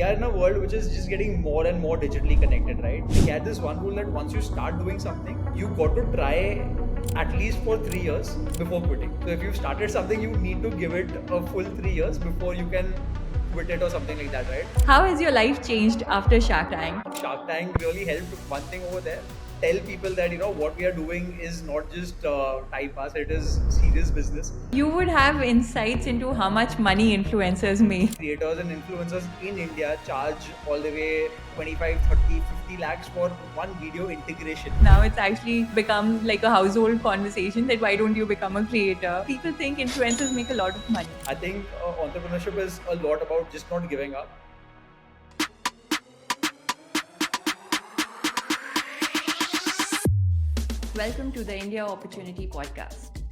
we are in a world which is just getting more and more digitally connected, right? We had this one rule that once you start doing something, you got to try at least for 3 years before quitting. So if you've started something, you need to give it a full 3 years before you can quit it or something like that, right? How has your life changed after Shark Tank? Shark Tank really helped one thing over there. Tell people that what we are doing is not just time pass; it is serious business. You would have insights into how much money influencers make. Creators and influencers in India charge all the way 25, 30, 50 lakhs for one video integration. Now it's actually become like a household conversation that why don't you become a creator? People think influencers make a lot of money. I think entrepreneurship is a lot about just not giving up. Welcome to the India Opportunity Podcast.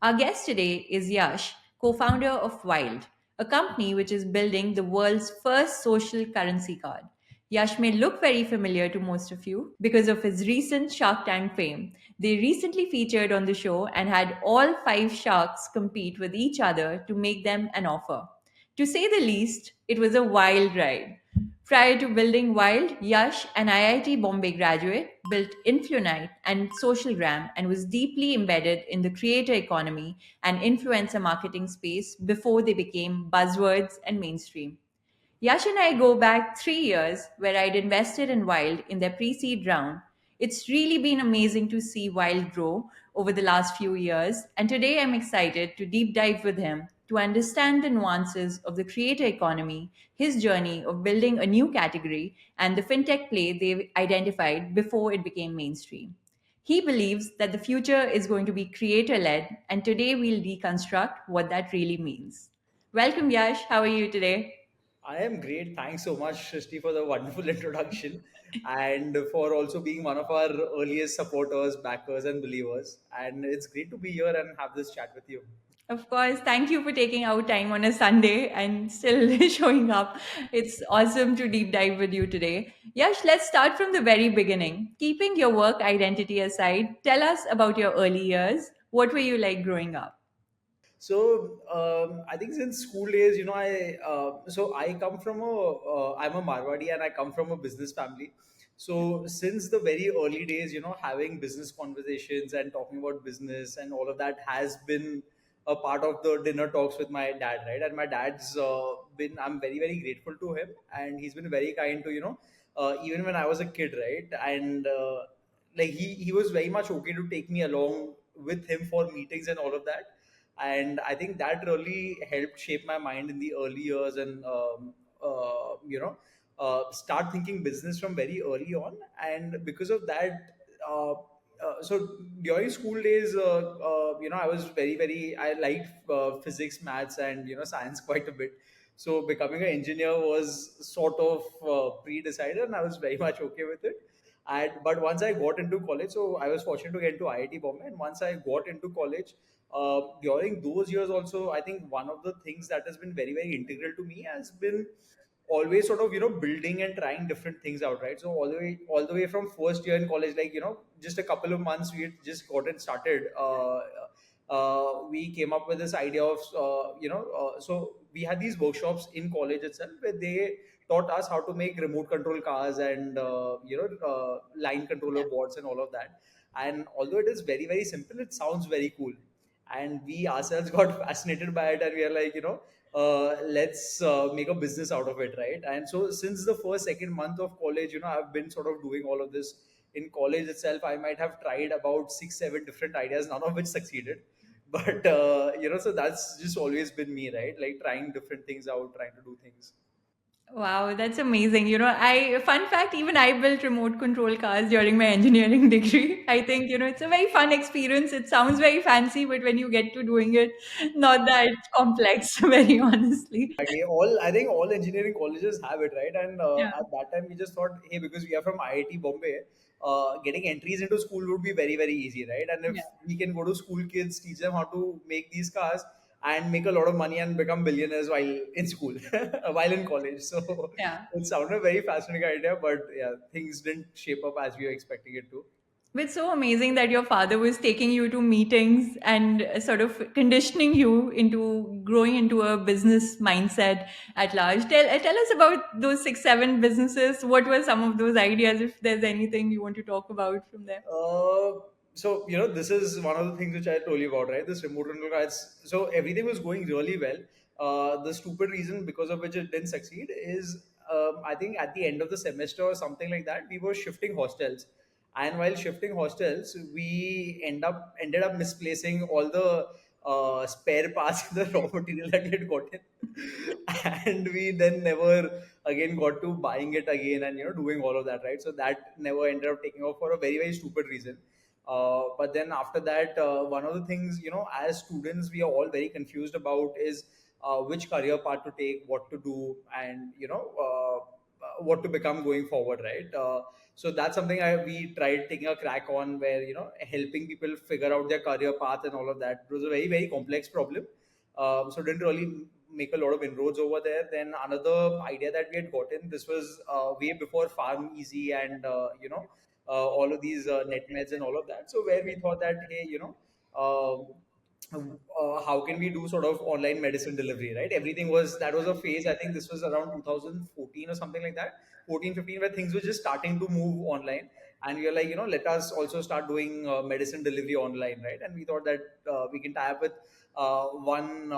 Our guest today is Yash, co founder of Wyld, a company which is building the world's first social currency card. Yash may look very familiar to most of you because of his recent Shark Tank fame. They recently featured on the show and had all five sharks compete with each other to make them an offer. To say the least, it was a wild ride. Prior to building Wyld, Yash, an IIT Bombay graduate, built Influnite and Socialgram and was deeply embedded in the creator economy and influencer marketing space before they became buzzwords and mainstream. Yash and I go back 3 years where I'd invested in Wyld in their pre seed round. It's really been amazing to see Wyld grow over the last few years, and today I'm excited to deep dive with him to understand the nuances of the creator economy, his journey of building a new category, and the fintech play they've identified before it became mainstream. He believes that the future is going to be creator led, and today we'll deconstruct what that really means. Welcome, Yash. How are you today? I am great. Thanks so much, Shrishti, for the wonderful introduction and for also being one of our earliest supporters, backers, and believers. And it's great to be here and have this chat with you. Of course, thank you for taking out time on a Sunday and still showing up. It's awesome to deep dive with you today. Yash, let's start from the very beginning. Keeping your work identity aside, tell us about your early years. What were you like growing up? So I think since school days, I come from I'm a Marwari and I come from a business family. So since the very early days, having business conversations and talking about business and all of that has been a part of the dinner talks with my dad, right? And my dad's been I'm very very grateful to him, and he's been very kind to even when I was a kid, right? And like he was very much okay to take me along with him for meetings and all of that, and I think that really helped shape my mind in the early years, and start thinking business from very early on. And because of that, so during school days, I was I liked physics, maths, and science quite a bit. So becoming an engineer was sort of pre-decided, and I was very much okay with it. But once I got into college, so I was fortunate to get into IIT Bombay, and once I got into college, during those years also, I think one of the things that has been very very integral to me has been always sort of building and trying different things out, right? So all the way from first year in college, like just a couple of months we had just gotten started, we came up with this idea of so we had these workshops in college itself where they taught us how to make remote control cars and line controller boards and all of that. And although it is very very simple, it sounds very cool, and we ourselves got fascinated by it, and we are like, let's make a business out of it, right? And so since the first second month of college, I've been sort of doing all of this. In college itself, I might have tried about 6 7 different ideas, none of which succeeded. But so that's just always been me, right? Like trying different things out, trying to do things. Wow, that's amazing. Fun fact, even I built remote control cars during my engineering degree. I think, it's a very fun experience. It sounds very fancy, but when you get to doing it, not that complex, very honestly. Exactly. All I think all engineering colleges have it, right? And Yeah. at that time, we just thought, hey, because we are from IIT Bombay, getting entries into school would be very, very easy, right? And if Yeah. we can go to school kids, teach them how to make these cars and make a lot of money and become billionaires while in school, while in college. So Yeah. it sounded a very fascinating idea, but yeah, things didn't shape up as we were expecting it to. It's so amazing that your father was taking you to meetings and sort of conditioning you into growing into a business mindset at large. Tell us about those 6, 7 businesses. What were some of those ideas, if there's anything you want to talk about from there? Uh, so this is one of the things which I told you about, right? This remote control guys. So everything was going really well. The stupid reason because of which it didn't succeed is, I think at the end of the semester or something like that, we were shifting hostels, and while shifting hostels, we ended up misplacing all the spare parts of the raw material that we had gotten, and we then never again got to buying it again and doing all of that, right? So that never ended up taking off for a very very stupid reason. But then after that, one of the things, as students we are all very confused about is which career path to take, what to do, and what to become going forward, right? So that's something we tried taking a crack on, where helping people figure out their career path and all of that. It was a very very complex problem, so didn't really make a lot of inroads over there. Then another idea that we had gotten, this was way before Farm Easy and all of these net and all of that. So where we thought that, hey, how can we do sort of online medicine delivery, right? Everything was, that was a phase, I think this was around 2014 or something like that, 14 15, where things were just starting to move online. And we were like, let us also start doing medicine delivery online, right? And we thought that we can tie up with one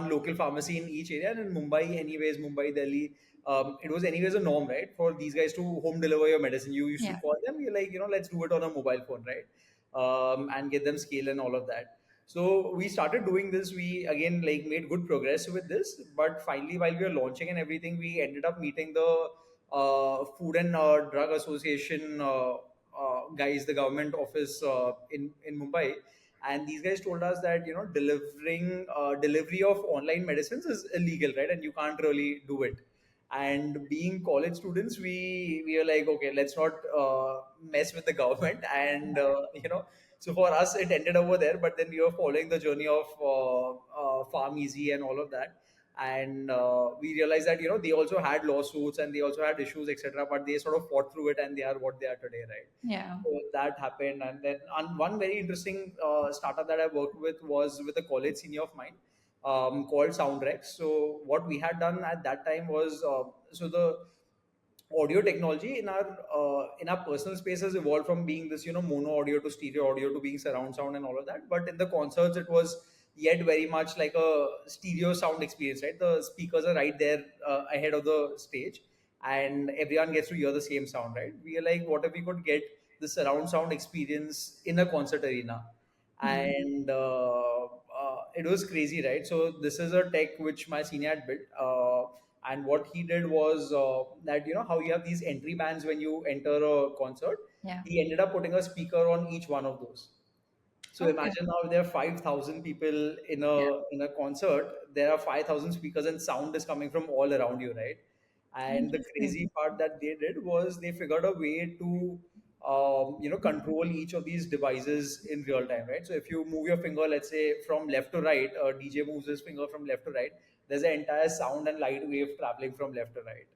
local pharmacy in each area. And in Mumbai, anyways, Mumbai, Delhi, it was anyways a norm, right, for these guys to home deliver your medicine. You used to Yeah. call them, you're like, let's do it on a mobile phone, right? And get them scale and all of that. So we started doing this. We again like made good progress with this, but finally, while we were launching and everything, we ended up meeting the Food and Drug Association guys, the government office in Mumbai, and these guys told us that delivering delivery of online medicines is illegal, right? And you can't really do it. And being college students, we are like, okay, let's not mess with the government. And so for us it ended over there. But then we were following the journey of Farm Easy and all of that. And we realized that they also had lawsuits and they also had issues, etc., but they sort of fought through it and they are what they are today, right? Yeah. So that happened. And then one very interesting startup that I worked with was with a college senior of mine, called Soundrex. So what we had done at that time was, so the audio technology in our personal space has evolved from being this mono audio to stereo audio to being surround sound and all of that. But in the concerts, it was yet very much like a stereo sound experience, right? The speakers are right there ahead of the stage, and everyone gets to hear the same sound, right? We are like, what if we could get the surround sound experience in a concert arena? Hmm. And it was crazy, right? So this is a tech which my senior had built, and what he did was, that how you have these entry bands when you enter a concert. Yeah. He ended up putting a speaker on each one of those. So Okay. imagine now there are 5,000 people Yeah. in a concert. There are 5,000 speakers and sound is coming from all around you, right? And the crazy Interesting. part that they did was they figured a way to control each of these devices in real time, right? So if you move your finger, let's say from left to right, a DJ moves his finger from left to right. There's an entire sound and light wave traveling from left to right,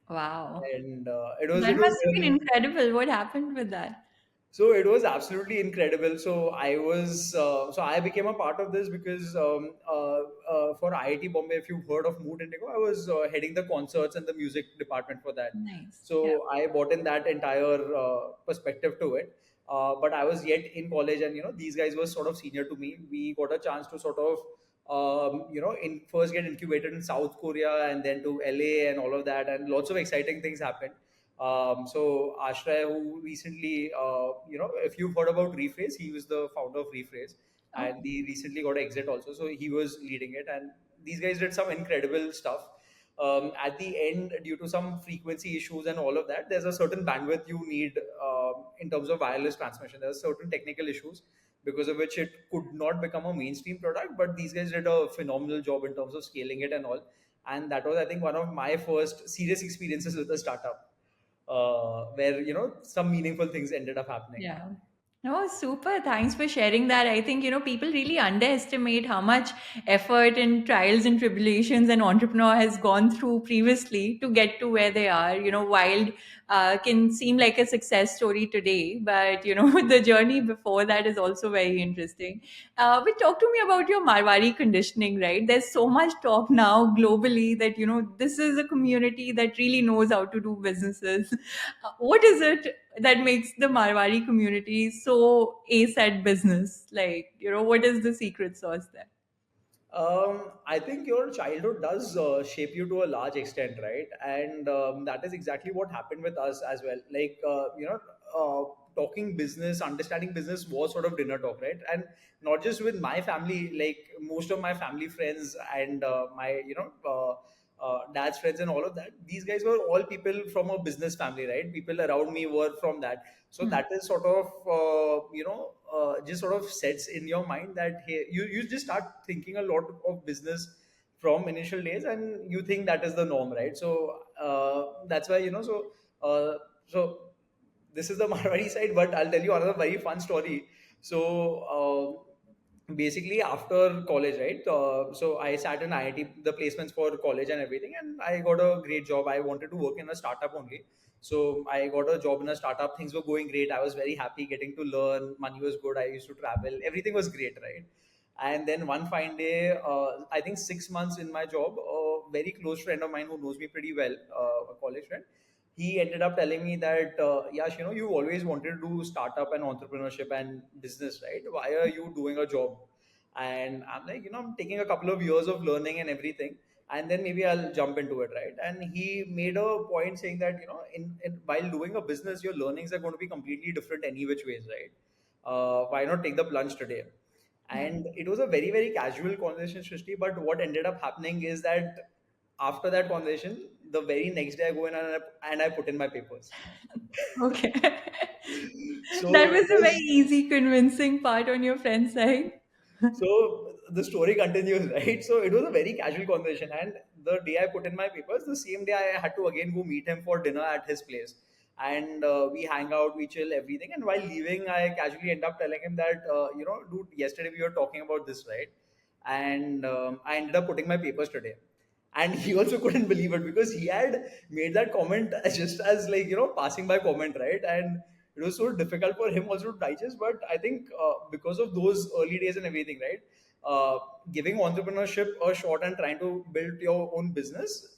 Wow. and That it was must have been really. incredible. What happened with that? So it was absolutely incredible. So I became a part of this because for IIT Bombay, if you've heard of Mood Indigo, I was heading the concerts and the music department for that. Nice. Yeah. So I brought in that entire perspective to it. But I was yet in college, and these guys were sort of senior to me. We got a chance to sort of in first get incubated in South Korea and then to LA and all of that, and lots of exciting things happened. So Ashray, who recently, if you've heard about Rephrase, he was the founder of Rephrase, and Okay. he recently got an exit also. So he was leading it, and these guys did some incredible stuff. At the end, due to some frequency issues and all of that, there's a certain bandwidth you need in terms of wireless transmission. There's certain technical issues because of which it could not become a mainstream product. But these guys did a phenomenal job in terms of scaling it and all. And that was, I think, one of my first serious experiences with a startup, where some meaningful things ended up happening. Yeah. Oh, super. Thanks for sharing that. I think, people really underestimate how much effort and trials and tribulations an entrepreneur has gone through previously to get to where they are. Wild can seem like a success story today, but, the journey before that is also very interesting. But talk to me about your Marwari conditioning, right? There's so much talk now globally that, this is a community that really knows how to do businesses. What is it that makes the Marwari community so ace at business? Like, what is the secret sauce there? I think your childhood does shape you to a large extent, right? And that is exactly what happened with us as well. Like, talking business, understanding business was sort of dinner talk, right? And not just with my family, like most of my family friends and my, dad's friends and all of that. These guys were all people from a business family, right? People around me were from that. So Hmm. that is sort of, just sort of sets in your mind that hey, you just start thinking a lot of business from initial days, and you think that is the norm, right? So that's why so this is the Marwari side, but I'll tell you another very fun story. So basically after college, right? So I sat in IIT, the placements for college and everything, and I got a great job. I wanted to work in a startup only. So I got a job in a startup. Things were going great. I was very happy getting to learn. Money was good. I used to travel. Everything was great, right? And then one fine day, I think 6 months in my job, a very close friend of mine who knows me pretty well, a college friend, he ended up telling me that, Yash, you always wanted to do startup and entrepreneurship and business, right? Why are you doing a job? And I'm like, I'm taking a couple of years of learning and everything, and then maybe I'll jump into it, right? And he made a point saying that, in while doing a business, your learnings are going to be completely different any which ways, right? Why not take the plunge today? Yeah. And it was a very, very casual conversation, Srishti. But what ended up happening is that after that conversation, the very next day I go in and I put in my papers. Okay. So That it was a very was easy, convincing part on your friend's side. so the story continues, right? So it was a very casual conversation, and the day I put in my papers, the same day I had to again go meet him for dinner at his place, and we hang out, we chill, everything. And while leaving, I casually end up telling him that, dude, yesterday we were talking about this, right? And I ended up putting my papers today. And he also couldn't believe it because he had made that comment just as, like, passing by comment, right? And it was so difficult for him also to digest. But I think because of those early days and everything, right, uh, giving entrepreneurship a shot and trying to build your own business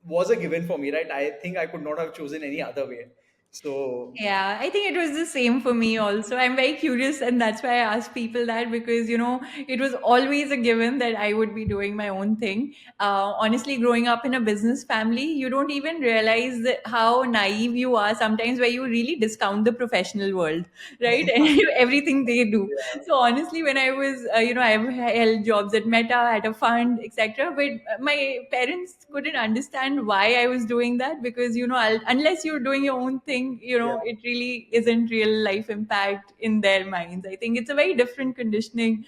was a given for me, right? I think I could not have chosen any other way. So Yeah, I think it was the same for me also. I'm very curious, and that's why I ask people that because, it was always a given that I would be doing my own thing. Honestly, growing up in a business family, you don't even realize how naive you are sometimes, where you really discount the professional world, right? And everything they do. yeah, So, honestly, when I was, I've held jobs at Meta, at a fund, etc. But my parents couldn't understand why I was doing that because, unless you're doing your own thing, yeah. it really isn't real life impact in their minds. I think it's a very different conditioning,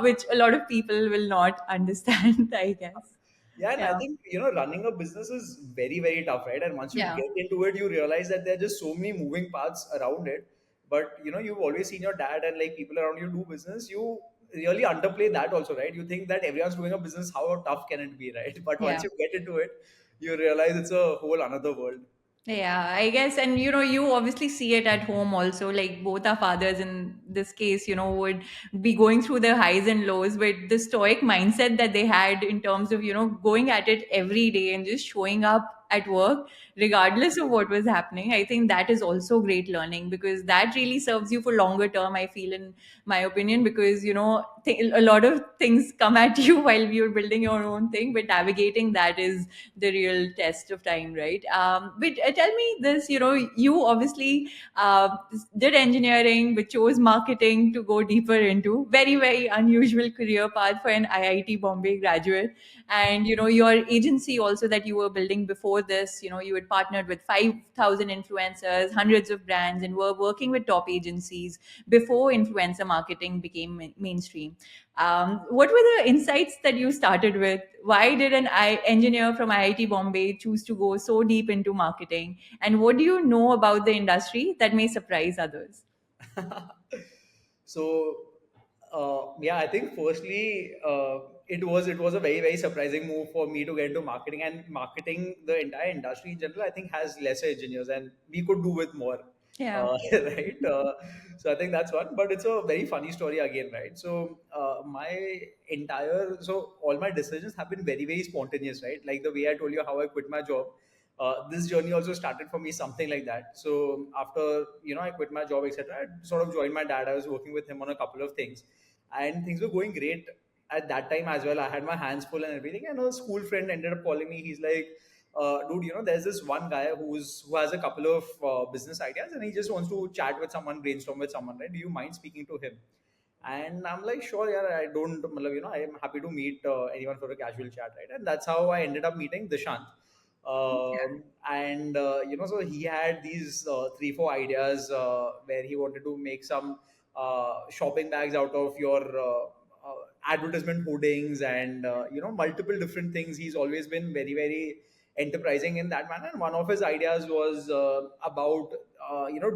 which a lot of people will not understand, I guess. Yeah, and I Yeah. think running a business is very, very tough, right? And once you Yeah. get into it, you realize that there are just so many moving parts around it. But you've always seen your dad and like people around you do business. You really underplay that also, right? You think that everyone's doing a business, how tough can it be, right? But once Yeah. you get into it, you realize it's a whole another world. Yeah, I guess. And you obviously see it at home also. Like both our fathers in this case, would be going through the highs and lows, but the stoic mindset that they had in terms of, going at it every day and just showing up at work, regardless of what was happening. I think that is also great learning because that really serves you for longer term, I feel, in my opinion, because, a lot of things come at you while you're building your own thing, but navigating that is the real test of time, right? But tell me this, you obviously did engineering, but chose marketing to go deeper into. Very, very unusual career path for an IIT Bombay graduate. And, your agency also that you were building before this, you had partnered with 5,000 influencers, hundreds of brands, and were working with top agencies before influencer marketing became mainstream. What were the insights that you started with? Why did an engineer from IIT Bombay choose to go so deep into marketing? And what do you know about the industry that may surprise others? So yeah, I think firstly it was a very surprising move for me to get into marketing, and marketing, the entire industry in general, I think has lesser engineers and we could do with more. Yeah. Right. So I think that's one, but it's a very funny story again, right? So all my decisions have been very spontaneous, right? Like the way I told you how I quit my job, this journey also started for me something like that. So after I quit my job, etc., I sort of joined my dad. I was working with him on a couple of things, and things were going great at that time as well. I had my hands full and everything, and a school friend ended up calling me. He's like, "Dude, there's this one guy who has a couple of business ideas, and he just wants to chat with someone, brainstorm with someone. Right? Do you mind speaking to him?" And I'm like, sure, yeah, I don't, matlab, I am happy to meet anyone for a casual chat, right? And that's how I ended up meeting Dishant. And so he had these 3 4 ideas where he wanted to make some shopping bags out of your advertisement hoardings, and multiple different things. He's always been very enterprising in that manner, and one of his ideas was about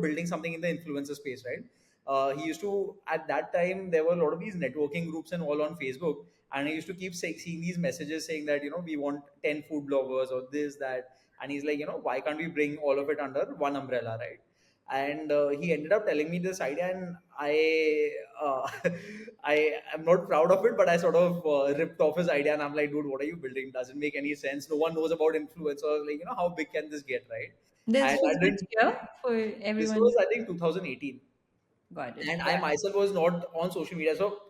building something in the influencer space, right? He used to, at that time there were a lot of these networking groups and all on Facebook, and he used to keep seeing these messages saying that we want 10 food bloggers or this that, and he's like, why can't we bring all of it under one umbrella, right? And he ended up telling me this idea, and uh, I am not proud of it, but I sort of ripped off his idea, and I'm like, dude, what are you building? Doesn't make any sense. No one knows about influencers. Like, how big can this get, right? This And was I which didn't. year for This everyone? was, I think, 2018, Got it. and I Yeah. myself was not on social media. So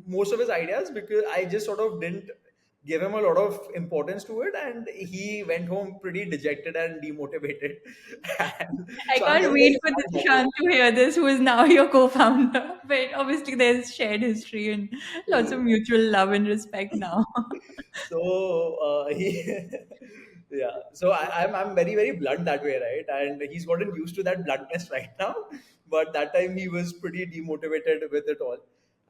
most of his ideas, because I just sort of didn't give him a lot of importance to it, and he went home pretty dejected and demotivated. And I so I'm can't very wait for glad that Dishant to hear this, who is now your co-founder. But obviously, there's shared history and lots of mutual love and respect now. so he yeah, so I'm very blunt that way, right? And he's gotten used to that bluntness right now, but that time he was pretty demotivated with it all.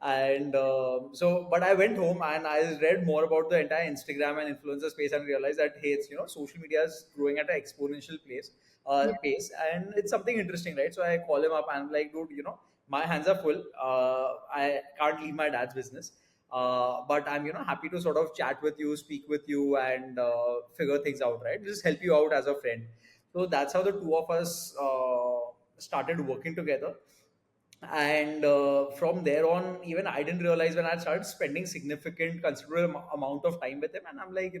And but I went home and I read more about the entire Instagram and influencer space, and realized that, hey, it's social media is growing at an exponential Yeah. pace, and it's something interesting, right? So I call him up and I'm like, dude, my hands are full. I can't leave my dad's business, but I'm happy to sort of chat with you, speak with you, and figure things out, right? Just help you out as a friend. So that's how the two of us started working together. And from there on, even I didn't realize, when I started spending significant considerable amount of time with him, and I'm like,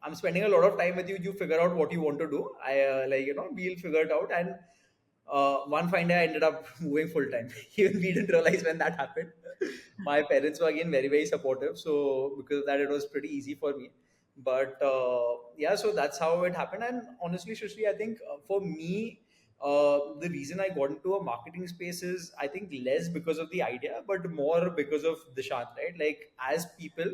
I'm spending a lot of time with you. You figure out what you want to do. I like, we'll figure it out. And one fine day I ended up moving full time. Even we didn't realize when that happened. My parents were again very supportive, so because of that, it was pretty easy for me. But yeah, so that's how it happened. And honestly, Shushri, I think for me, the reason I got into a marketing space is, I think, less because of the idea, but more because of Dishant, right? Like, as people,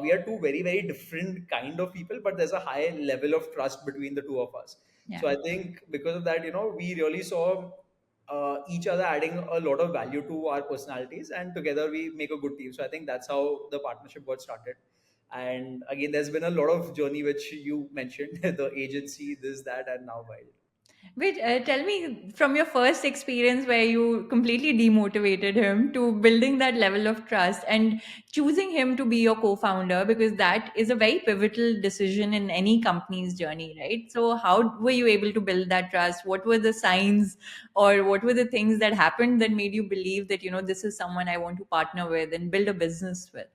we are two very different kind of people, but there's a high level of trust between the two of us. Yeah. So I think because of that, we really saw each other adding a lot of value to our personalities, and together we make a good team. So I think that's how the partnership got started. And again, there's been a lot of journey which you mentioned, the agency, this, that, and now Wild. Wait, tell me from your first experience where you completely demotivated him to building that level of trust and choosing him to be your co founder, because that is a very pivotal decision in any company's journey, right? So, how were you able to build that trust? What were the signs or what were the things that happened that made you believe that, this is someone I want to partner with and build a business with?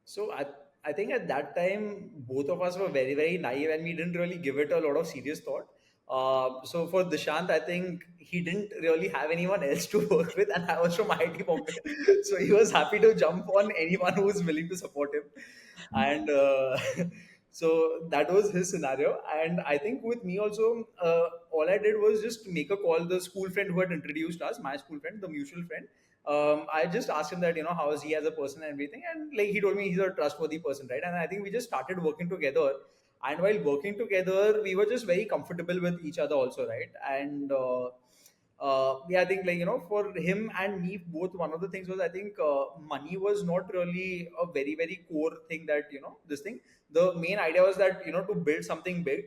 So I think at that time both of us were very naive, and we didn't really give it a lot of serious thought. So for Dishant, I think he didn't really have anyone else to work with, and I was from IIT Bombay, so he was happy to jump on anyone who was willing to support him. And so that was his scenario. And I think with me also, all I did was just make a call. The school friend who had introduced us, my school friend, the mutual friend, I just asked him that, how is he as a person and everything. And like, he told me he's a trustworthy person, right? And I think we just started working together. And while working together, we were just very comfortable with each other also, right? And yeah, I think, like, for him and me both, one of the things was, I think money was not really a very core thing, that, this thing. The main idea was that, to build something big,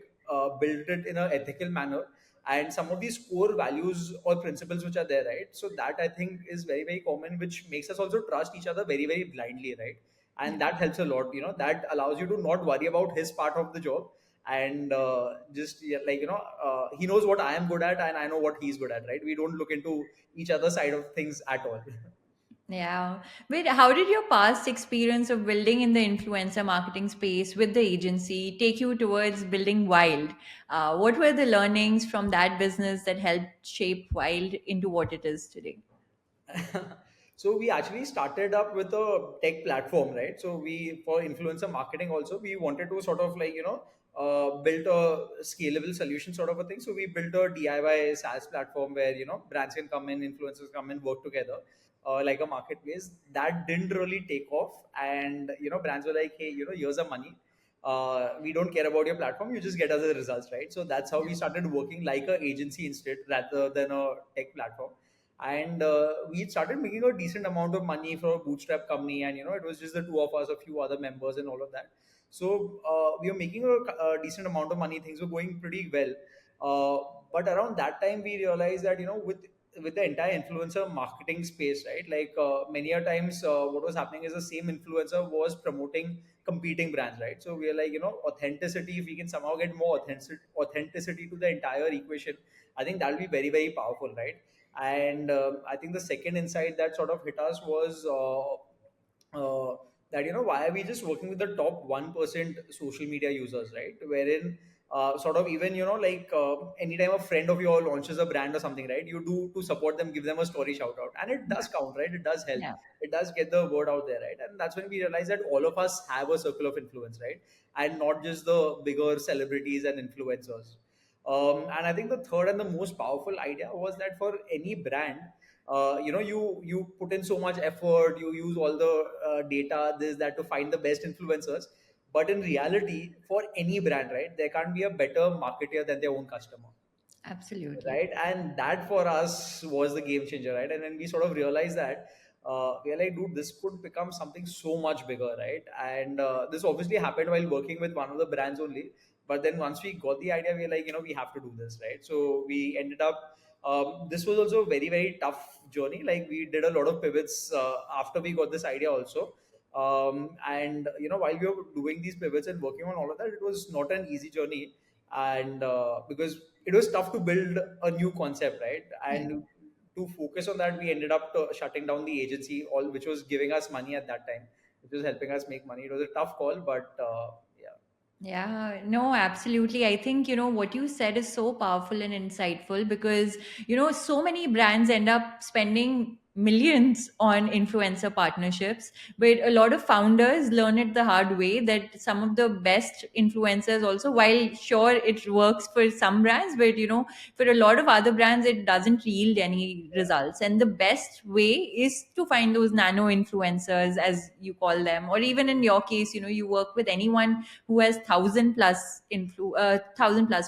build it in an ethical manner, and some of these core values or principles which are there, right? So that I think is very very common, which makes us also trust each other very very blindly, right? Yeah. And that helps a lot, that allows you to not worry about his part of the job, and just yeah, like he knows what I am good at and I know what he's good at, right? We don't look into each other's side of things at all. Yeah. Wait, how did your past experience of building in the influencer marketing space with the agency take you towards building Wild? What were the learnings from that business that helped shape Wild into what it is today? So we actually started up with a tech platform, right? So we, for influencer marketing also, we wanted to sort of build a scalable solution sort of a thing. So we built a DIY SaaS platform where brands can come in, influencers come in, work together, like a marketplace. That didn't really take off, and brands were like, hey, here's the money. We don't care about your platform. You just get us the results, right? So that's how we started working like a agency instead rather than a tech platform, and we started making a decent amount of money for a bootstrap company, and it was just the two of us, a few other members and all of that. So we were making a decent amount of money, things were going pretty well, but around that time we realized that with the entire influencer marketing space, right, like many a times what was happening is the same influencer was promoting competing brands, right? So we are like, authenticity, if we can somehow get more authenticity to the entire equation, I think that'll be very very powerful, right? And I think the second insight that sort of hit us was that why are we just working with the top 1% social media users, right? Wherein sort of even like anytime a friend of yours launches a brand or something, right, you do to support them, give them a story shout out, and it does count, right? It does help, Yeah. it does get the word out there, right? And that's when we realize that all of us have a circle of influence, right? And not just the bigger celebrities and influencers. And I think the third and the most powerful idea was that for any brand, you put in so much effort, you use all the data, this that, to find the best influencers. But in reality, for any brand, right, there can't be a better marketer than their own customer, Absolutely. right? And that for us was the game changer, right? And then we sort of realized that we are like, dude, this could become something so much bigger, right? And this obviously happened while working with one of the brands only, but then once we got the idea, we are like, we have to do this, right? So we ended up, this was also a very very tough journey, like we did a lot of pivots after we got this idea also. And while we were doing these pivots and working on all of that, it was not an easy journey, and because it was tough to build a new concept, right? Yeah. And to focus on that, we ended up shutting down the agency, all which was giving us money at that time, which was helping us make money. It was a tough call, but yeah. Yeah, no, absolutely. I think, what you said is so powerful and insightful because, so many brands end up spending millions on influencer partnerships, but a lot of founders learn it the hard way that some of the best influencers also, while sure it works for some brands, but, for a lot of other brands, it doesn't yield any results. And the best way is to find those nano influencers, as you call them, or even in your case, you work with anyone who has thousand plus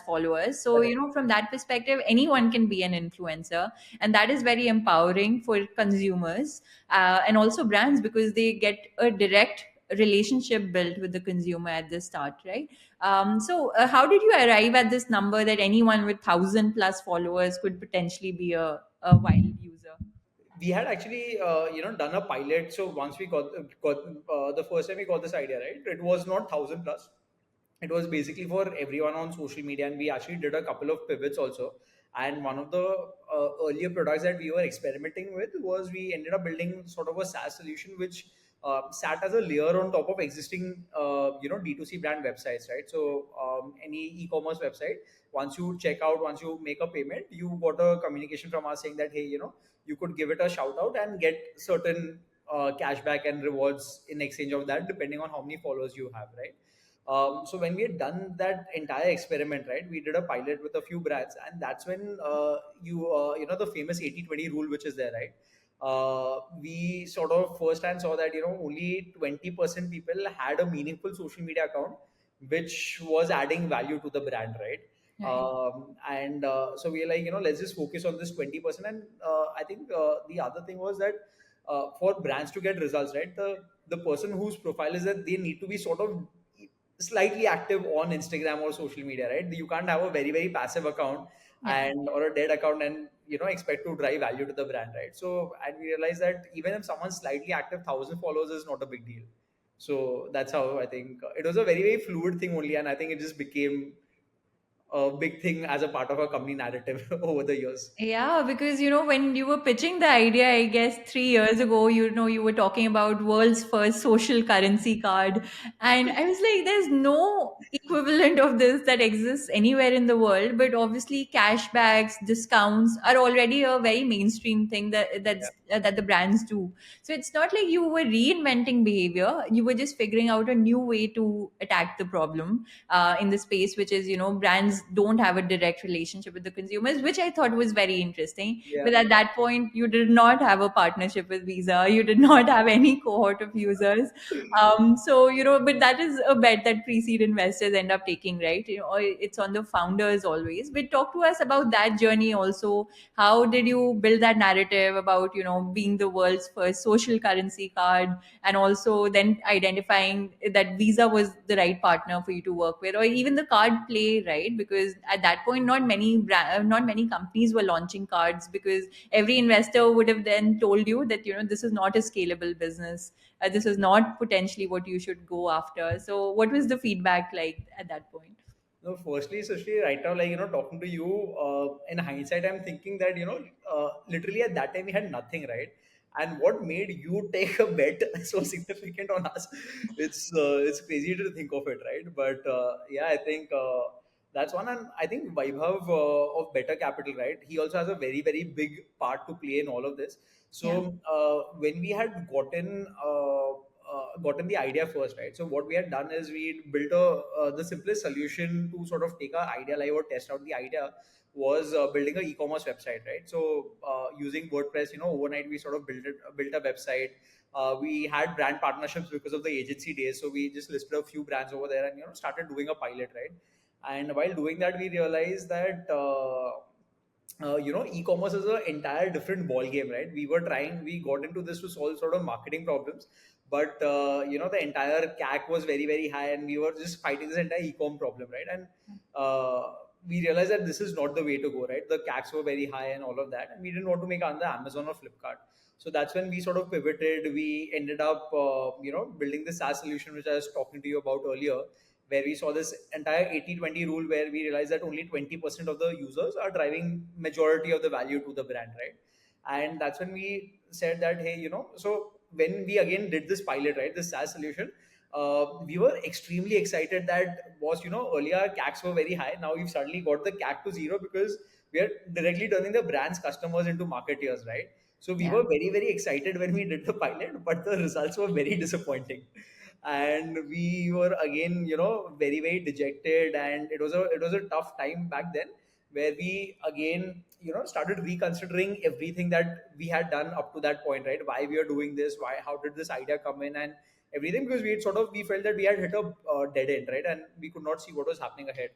followers. So Correct. from that perspective, anyone can be an influencer, and that is very empowering for consumers and also brands because they get a direct relationship built with the consumer at the start, right? So how did you arrive at this number that anyone with thousand plus followers could potentially be a Wild user? We had actually done a pilot. So once we got the first time we got this idea, right, it was not 1,000 plus, it was basically for everyone on social media, and we actually did a couple of pivots also. And one of the earlier products that we were experimenting with was we ended up building sort of a SaaS solution which sat as a layer on top of existing D2C brand websites, right? So any e-commerce website, once you check out, once you make a payment, you got a communication from us saying that, hey, you could give it a shout out and get certain cashback and rewards in exchange of that, depending on how many followers you have, right? So when we had done that entire experiment, right, we did a pilot with a few brands, and that's when the famous 80/20 rule, which is there, right? We sort of firsthand saw that only 20% people had a meaningful social media account, which was adding value to the brand, right? Right. And so we are like, let's just focus on this 20%. And I think the other thing was that for brands to get results, right, the person whose profile is that they need to be sort of slightly active on Instagram or social media, right? You can't have a very very passive account Yeah. and or a dead account and expect to drive value to the brand, right? So and we realized that even if someone's slightly active, 1,000 followers is not a big deal. So that's how I think it was a very very fluid thing only, and I think it just became a big thing as a part of our company narrative over the years. Yeah, because when you were pitching the idea, I guess 3 years ago, you were talking about world's first social currency card. And I was like, there's no equivalent of this that exists anywhere in the world. But obviously, cashbacks, discounts are already a very mainstream thing that the brands do. So it's not like you were reinventing behavior. You were just figuring out a new way to attack the problem in the space, which is, brands don't have a direct relationship with the consumers, which I thought was very interesting. Yeah. But at that point, you did not have a partnership with Visa. You did not have any cohort of users. So, but that is a bet that pre-seed investors end up taking, right? It's on the founders always. But talk to us about that journey also. How did you build that narrative about, being the world's first social currency card, and also then identifying that Visa was the right partner for you to work with, or even the card play, right? Because at that point, not many companies were launching cards, because every investor would have then told you that this is not a scalable business. This is not potentially what you should go after. So, what was the feedback like at that point? No, firstly, Sushri, right now, like, talking to you, in hindsight, I'm thinking that, literally at that time we had nothing, right? And what made you take a bet so significant on us? It's crazy to think of it, right? But yeah, I think that's one. And I think Vaibhav of Better Capital, right? He also has a very, very big part to play in all of this. Yeah, So when we had gotten the idea first, right? So what we had done is we built the simplest solution to sort of take our idea live or test out the idea was building a e-commerce website, right? So using WordPress, overnight we sort of built a website. We had brand partnerships because of the agency days, so we just listed a few brands over there and started doing a pilot, right? And while doing that, we realized that e-commerce is an entire different ball game, right? We got into this to solve sort of marketing problems, but the entire CAC was very very high, and we were just fighting this entire e-com problem, right? And we realized that this is not the way to go, right? The CACs were very high and all of that, and we didn't want to make under Amazon or Flipkart. So that's when we sort of pivoted. We ended up, building the SaaS solution, which I was talking to you about earlier, where we saw this entire 80-20 rule, where we realized that only 20% of the users are driving majority of the value to the brand, right? And that's when we said that, hey, so when we again did this pilot, right, this SaaS solution, we were extremely excited that was, earlier CACs were very high. Now we've suddenly got the CAC to zero because we are directly turning the brand's customers into marketeers, right? So we yeah. were very, very excited when we did the pilot, but the results were very disappointing. And we were again, very, very dejected. And it was a tough time back then, where we again, started reconsidering everything that we had done up to that point, right? Why we are doing this, how did this idea come in, and everything, because we felt that we had hit a dead end, right? And we could not see what was happening ahead.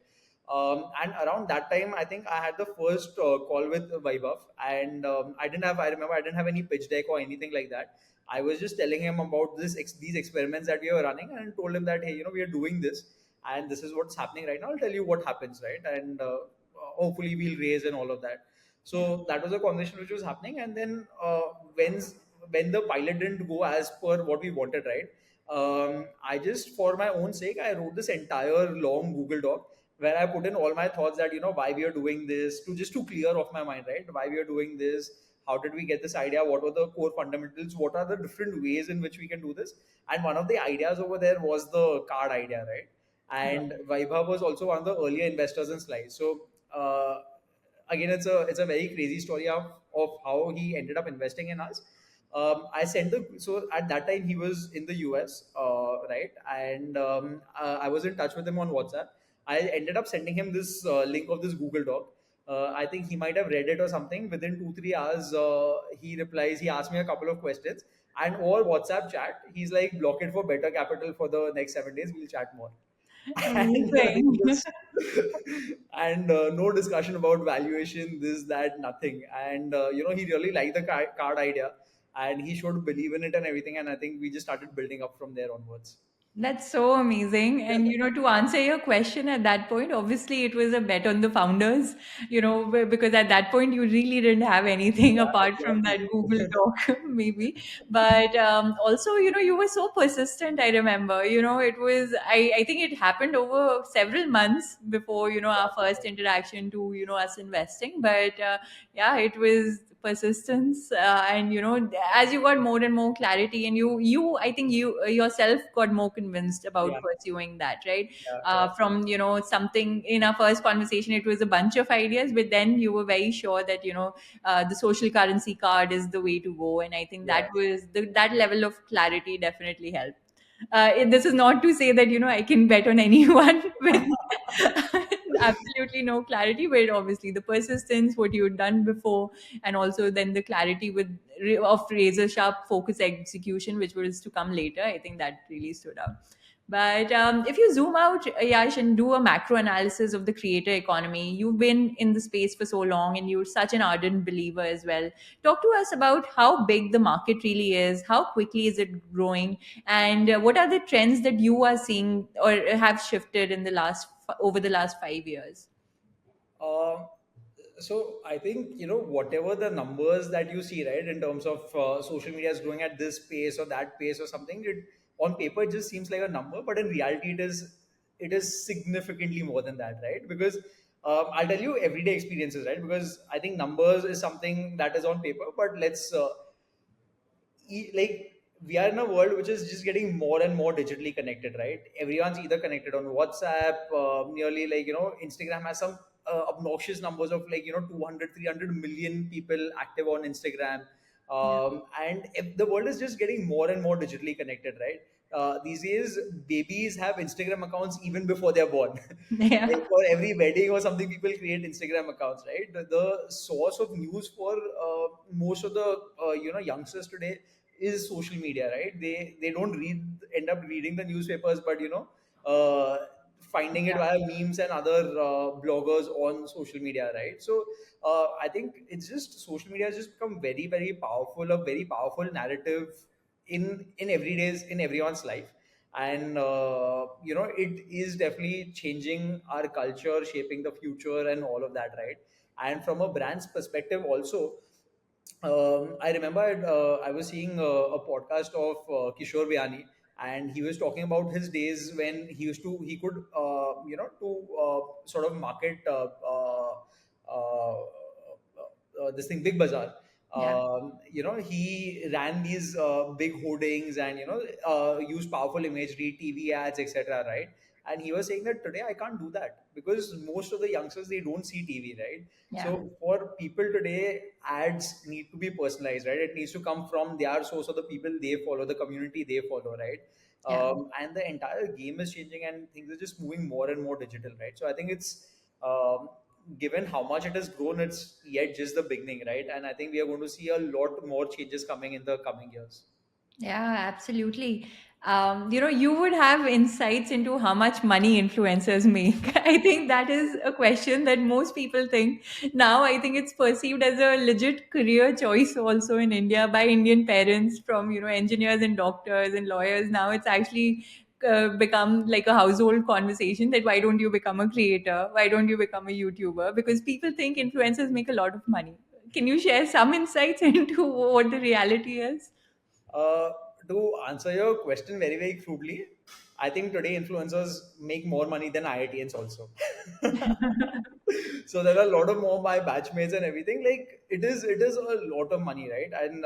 And around that time, I think I had the first call with Vaibhav, and I remember I didn't have any pitch deck or anything like that. I was just telling him about these experiments that we were running, and told him that, hey, we are doing this, and this is what's happening right now. I'll tell you what happens, right? And hopefully we'll raise and all of that. Yeah. So that was a conversation which was happening, and then when the pilot didn't go as per what we wanted, right? I just, for my own sake, I wrote this entire long Google Doc where I put in all my thoughts that, why we are doing this, to just to clear off my mind, right? Why we are doing this, how did we get this idea, what were the core fundamentals, what are the different ways in which we can do this. And one of the ideas over there was the card idea, right? Yeah. And Vaibhav was also one of the earlier investors in Slice. So again, it's a very crazy story of how he ended up investing in us. I sent the so at that time he was in the US, right? And I was in touch with him on WhatsApp. I ended up sending him this link of this Google Doc. I think he might have read it or something. Within 2-3 hours, he replies. He asked me a couple of questions, and over WhatsApp chat, he's like, "Block it for Better Capital for the next 7 days. We'll chat more." And Amazing. and no discussion about valuation, this, that, nothing. And he really liked the card idea, and he showed believe in it and everything. And I think we just started building up from there onwards. That's so amazing. And, to answer your question at that point, obviously it was a bet on the founders, because at that point you really didn't have anything Yeah, apart from that exactly. Google Doc, maybe. But also, you were so persistent, I remember. I think it happened over several months before, our first interaction to, us investing. But yeah, it was persistence, and as you got more and more clarity, and I think you yourself got more convinced Yeah, about pursuing that, right? yeah, yeah, From something in our first conversation, it was a bunch of ideas, but then you were very sure that the social currency card is the way to go, and I think yeah, that level of clarity definitely helped. This is not to say that I can bet on anyone with absolutely no clarity, but obviously the persistence, what you had done before, and also then the clarity of razor sharp focus execution, which was to come later. I think that really stood out. But if you zoom out, Yash, and do a macro analysis of the creator economy, you've been in the space for so long, and you're such an ardent believer as well. Talk to us about how big the market really is, how quickly is it growing, and what are the trends that you are seeing or have shifted in over the last 5 years? Um, so I think whatever the numbers that you see, right, in terms of social media is growing at this pace or that pace or something. It on paper it just seems like a number, but in reality it is significantly more than that, right? Because I'll tell you everyday experiences, right? Because I think numbers is something that is on paper, but let's like we are in a world which is just getting more and more digitally connected, right? Everyone's either connected on WhatsApp, nearly like Instagram has some obnoxious numbers of like 200 300 million people active on Instagram. Yeah. And if the world is just getting more and more digitally connected, right? These days babies have Instagram accounts even before they're born. Like Yeah. for every wedding or something, people create Instagram accounts, right? The source of news for most of the youngsters today is social media, right? They don't end up reading the newspapers, but uh, finding it Yeah. via memes and other bloggers on social media, right? So I think it's just social media has just become very very powerful, a very powerful narrative in everyone's life. And it is definitely changing our culture, shaping the future and all of that, right? And from a brand's perspective also, I remember I was seeing a podcast of Kishore Biani, and he was talking about his days when he could to sort of market this thing Big Bazaar. Yeah. He ran these big hoardings and used powerful imagery, TV ads, etc. Right? And he was saying that today I can't do that because most of the youngsters, they don't see TV, right? Yeah. So for people today, ads need to be personalized, right? It needs to come from their source or the people they follow, the community they follow, right? Yeah. And the entire game is changing and things are just moving more and more digital, right? So I think it's given how much it has grown, it's yet just the beginning, right? And I think we are going to see a lot more changes coming in the coming years. Yeah, absolutely. You would have insights into how much money influencers make. I think that is a question that most people think. Now, I think it's perceived as a legit career choice also in India by Indian parents, from, engineers and doctors and lawyers. Now it's actually become like a household conversation that why don't you become a creator? Why don't you become a YouTuber? Because people think influencers make a lot of money. Can you share some insights into what the reality is? Uh, to answer your question very, very crudely, I think today influencers make more money than IITians also. So there are a lot of more my batchmates and everything. Like it is a lot of money, right? And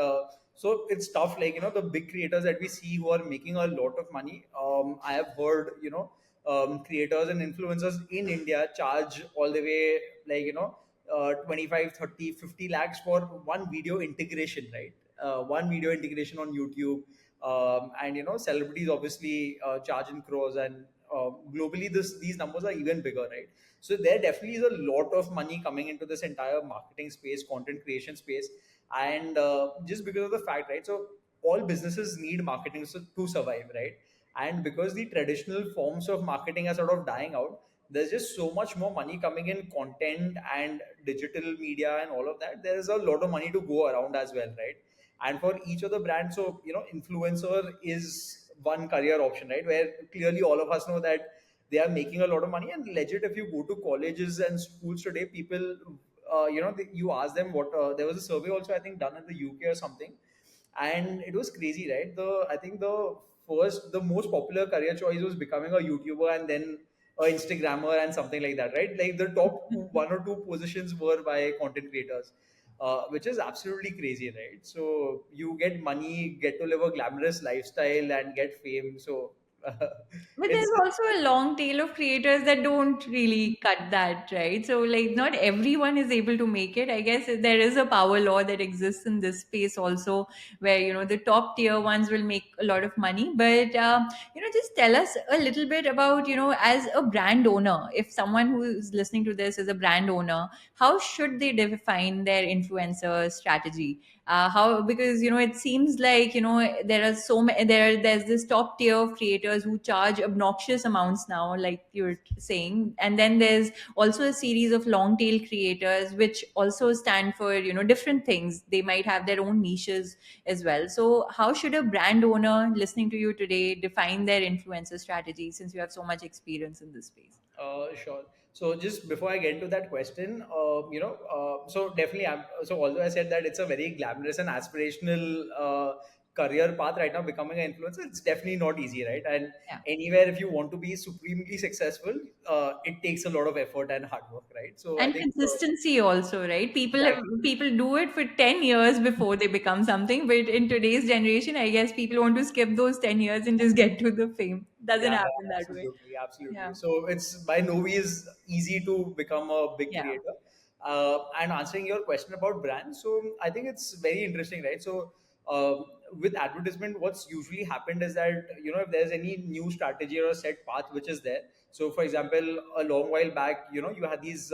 so it's tough. Like the big creators that we see who are making a lot of money. I have heard creators and influencers in India charge all the way like 25, 30, 50 lakhs for one video integration, right? One video integration on YouTube. And celebrities obviously charge in crores, and globally these numbers are even bigger, right? So there definitely is a lot of money coming into this entire marketing space, content creation space. And just because of the fact, right? So all businesses need marketing to survive, right? And because the traditional forms of marketing are sort of dying out, there's just so much more money coming in content and digital media and all of that. There's a lot of money to go around as well, right? And for each of the brands, so influencer is one career option, right? Where clearly all of us know that they are making a lot of money. And legit, if you go to colleges and schools today, people, you ask them what. There was a survey also, I think, done in the UK or something, and it was crazy, right? I think the most popular career choice was becoming a YouTuber and then a Instagrammer and something like that, right? Like the top one or two positions were by content creators, which is absolutely crazy, right? So you get money, get to live a glamorous lifestyle, and get fame. So But it's there's also a long tail of creators that don't really cut that, right? So, like, not everyone is able to make it. I guess there is a power law that exists in this space also, where, the top tier ones will make a lot of money. But, just tell us a little bit about, as a brand owner, if someone who is listening to this is a brand owner, how should they define their influencer strategy? How, because it seems like there are so many, there's this top tier of creators who charge obnoxious amounts now, like you're saying, and then there's also a series of long tail creators which also stand for different things. They might have their own niches as well. So how should a brand owner listening to you today define their influencer strategy, since you have so much experience in this space? Sure. So just before I get into that question, so definitely, so although I said that it's a very glamorous and aspirational career path right now, becoming an influencer, it's definitely not easy, right? And Yeah. anywhere, if you want to be supremely successful, it takes a lot of effort and hard work, right? So I And think consistency also, right? exactly. People do it for 10 years before they become something, but in today's generation, I guess people want to skip those 10 years and just get to the fame. Doesn't Yeah, happen yeah, that way. absolutely, absolutely. Yeah. So it's by no means easy to become a big Yeah. creator. And answering your question about brands, so I think it's very interesting, right? So with advertisement, what's usually happened is that if there's any new strategy or a set path which is there. So for example, a long while back, you had these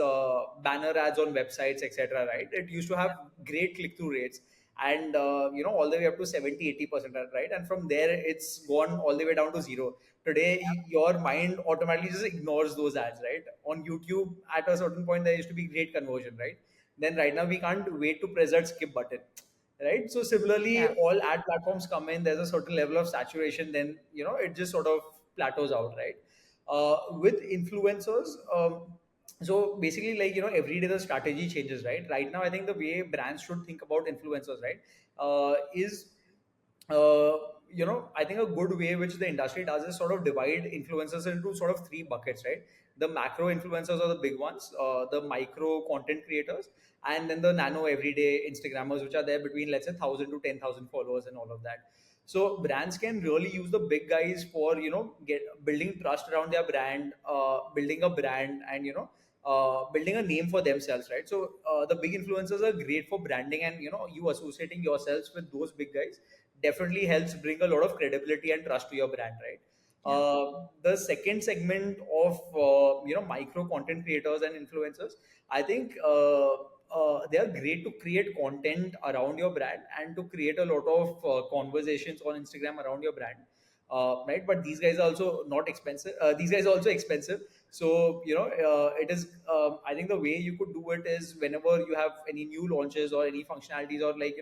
banner ads on websites, etc. Right? It used to have great click through rates and all the way up to 70-80%, right? And from there it's gone all the way down to zero. Today your mind automatically just ignores those ads, right? On YouTube at a certain point there used to be great conversion, right? Then right now we can't wait to press that skip button, right? So similarly, Yeah. all ad platforms come in, there's a certain level of saturation, then it just sort of plateaus out, right? With influencers, so basically, like every day the strategy changes, right now I think the way brands should think about influencers, right, is uh, I think a good way which the industry does is sort of divide influencers into sort of three buckets, right? The macro influencers are the big ones, the micro content creators, and then the nano everyday Instagrammers, which are there between, let's say, 1,000 to 10,000 followers and all of that. So brands can really use the big guys for get building trust around their brand, building a brand, and building a name for themselves, right? So the big influencers are great for branding, and you associating yourselves with those big guys definitely helps bring a lot of credibility and trust to your brand, right? Yeah. The second segment of micro content creators and influencers, I think they are great to create content around your brand and to create a lot of conversations on Instagram around your brand, right? But these guys are also not expensive. These guys are also expensive. So it is. I think the way you could do it is whenever you have any new launches or any functionalities or like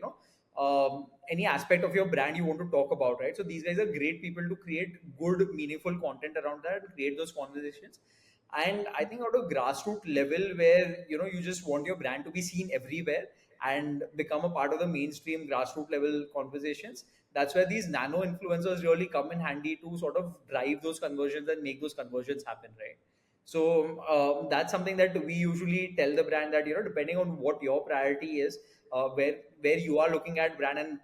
any aspect of your brand you want to talk about, right? So these guys are great people to create good, meaningful content around that and create those conversations. And I think at a grassroots level where you just want your brand to be seen everywhere and become a part of the mainstream grassroots level conversations, that's where these nano influencers really come in handy to sort of drive those conversions and make those conversions happen, right? So that's something that we usually tell the brand that depending on what your priority is, where you are looking at brand and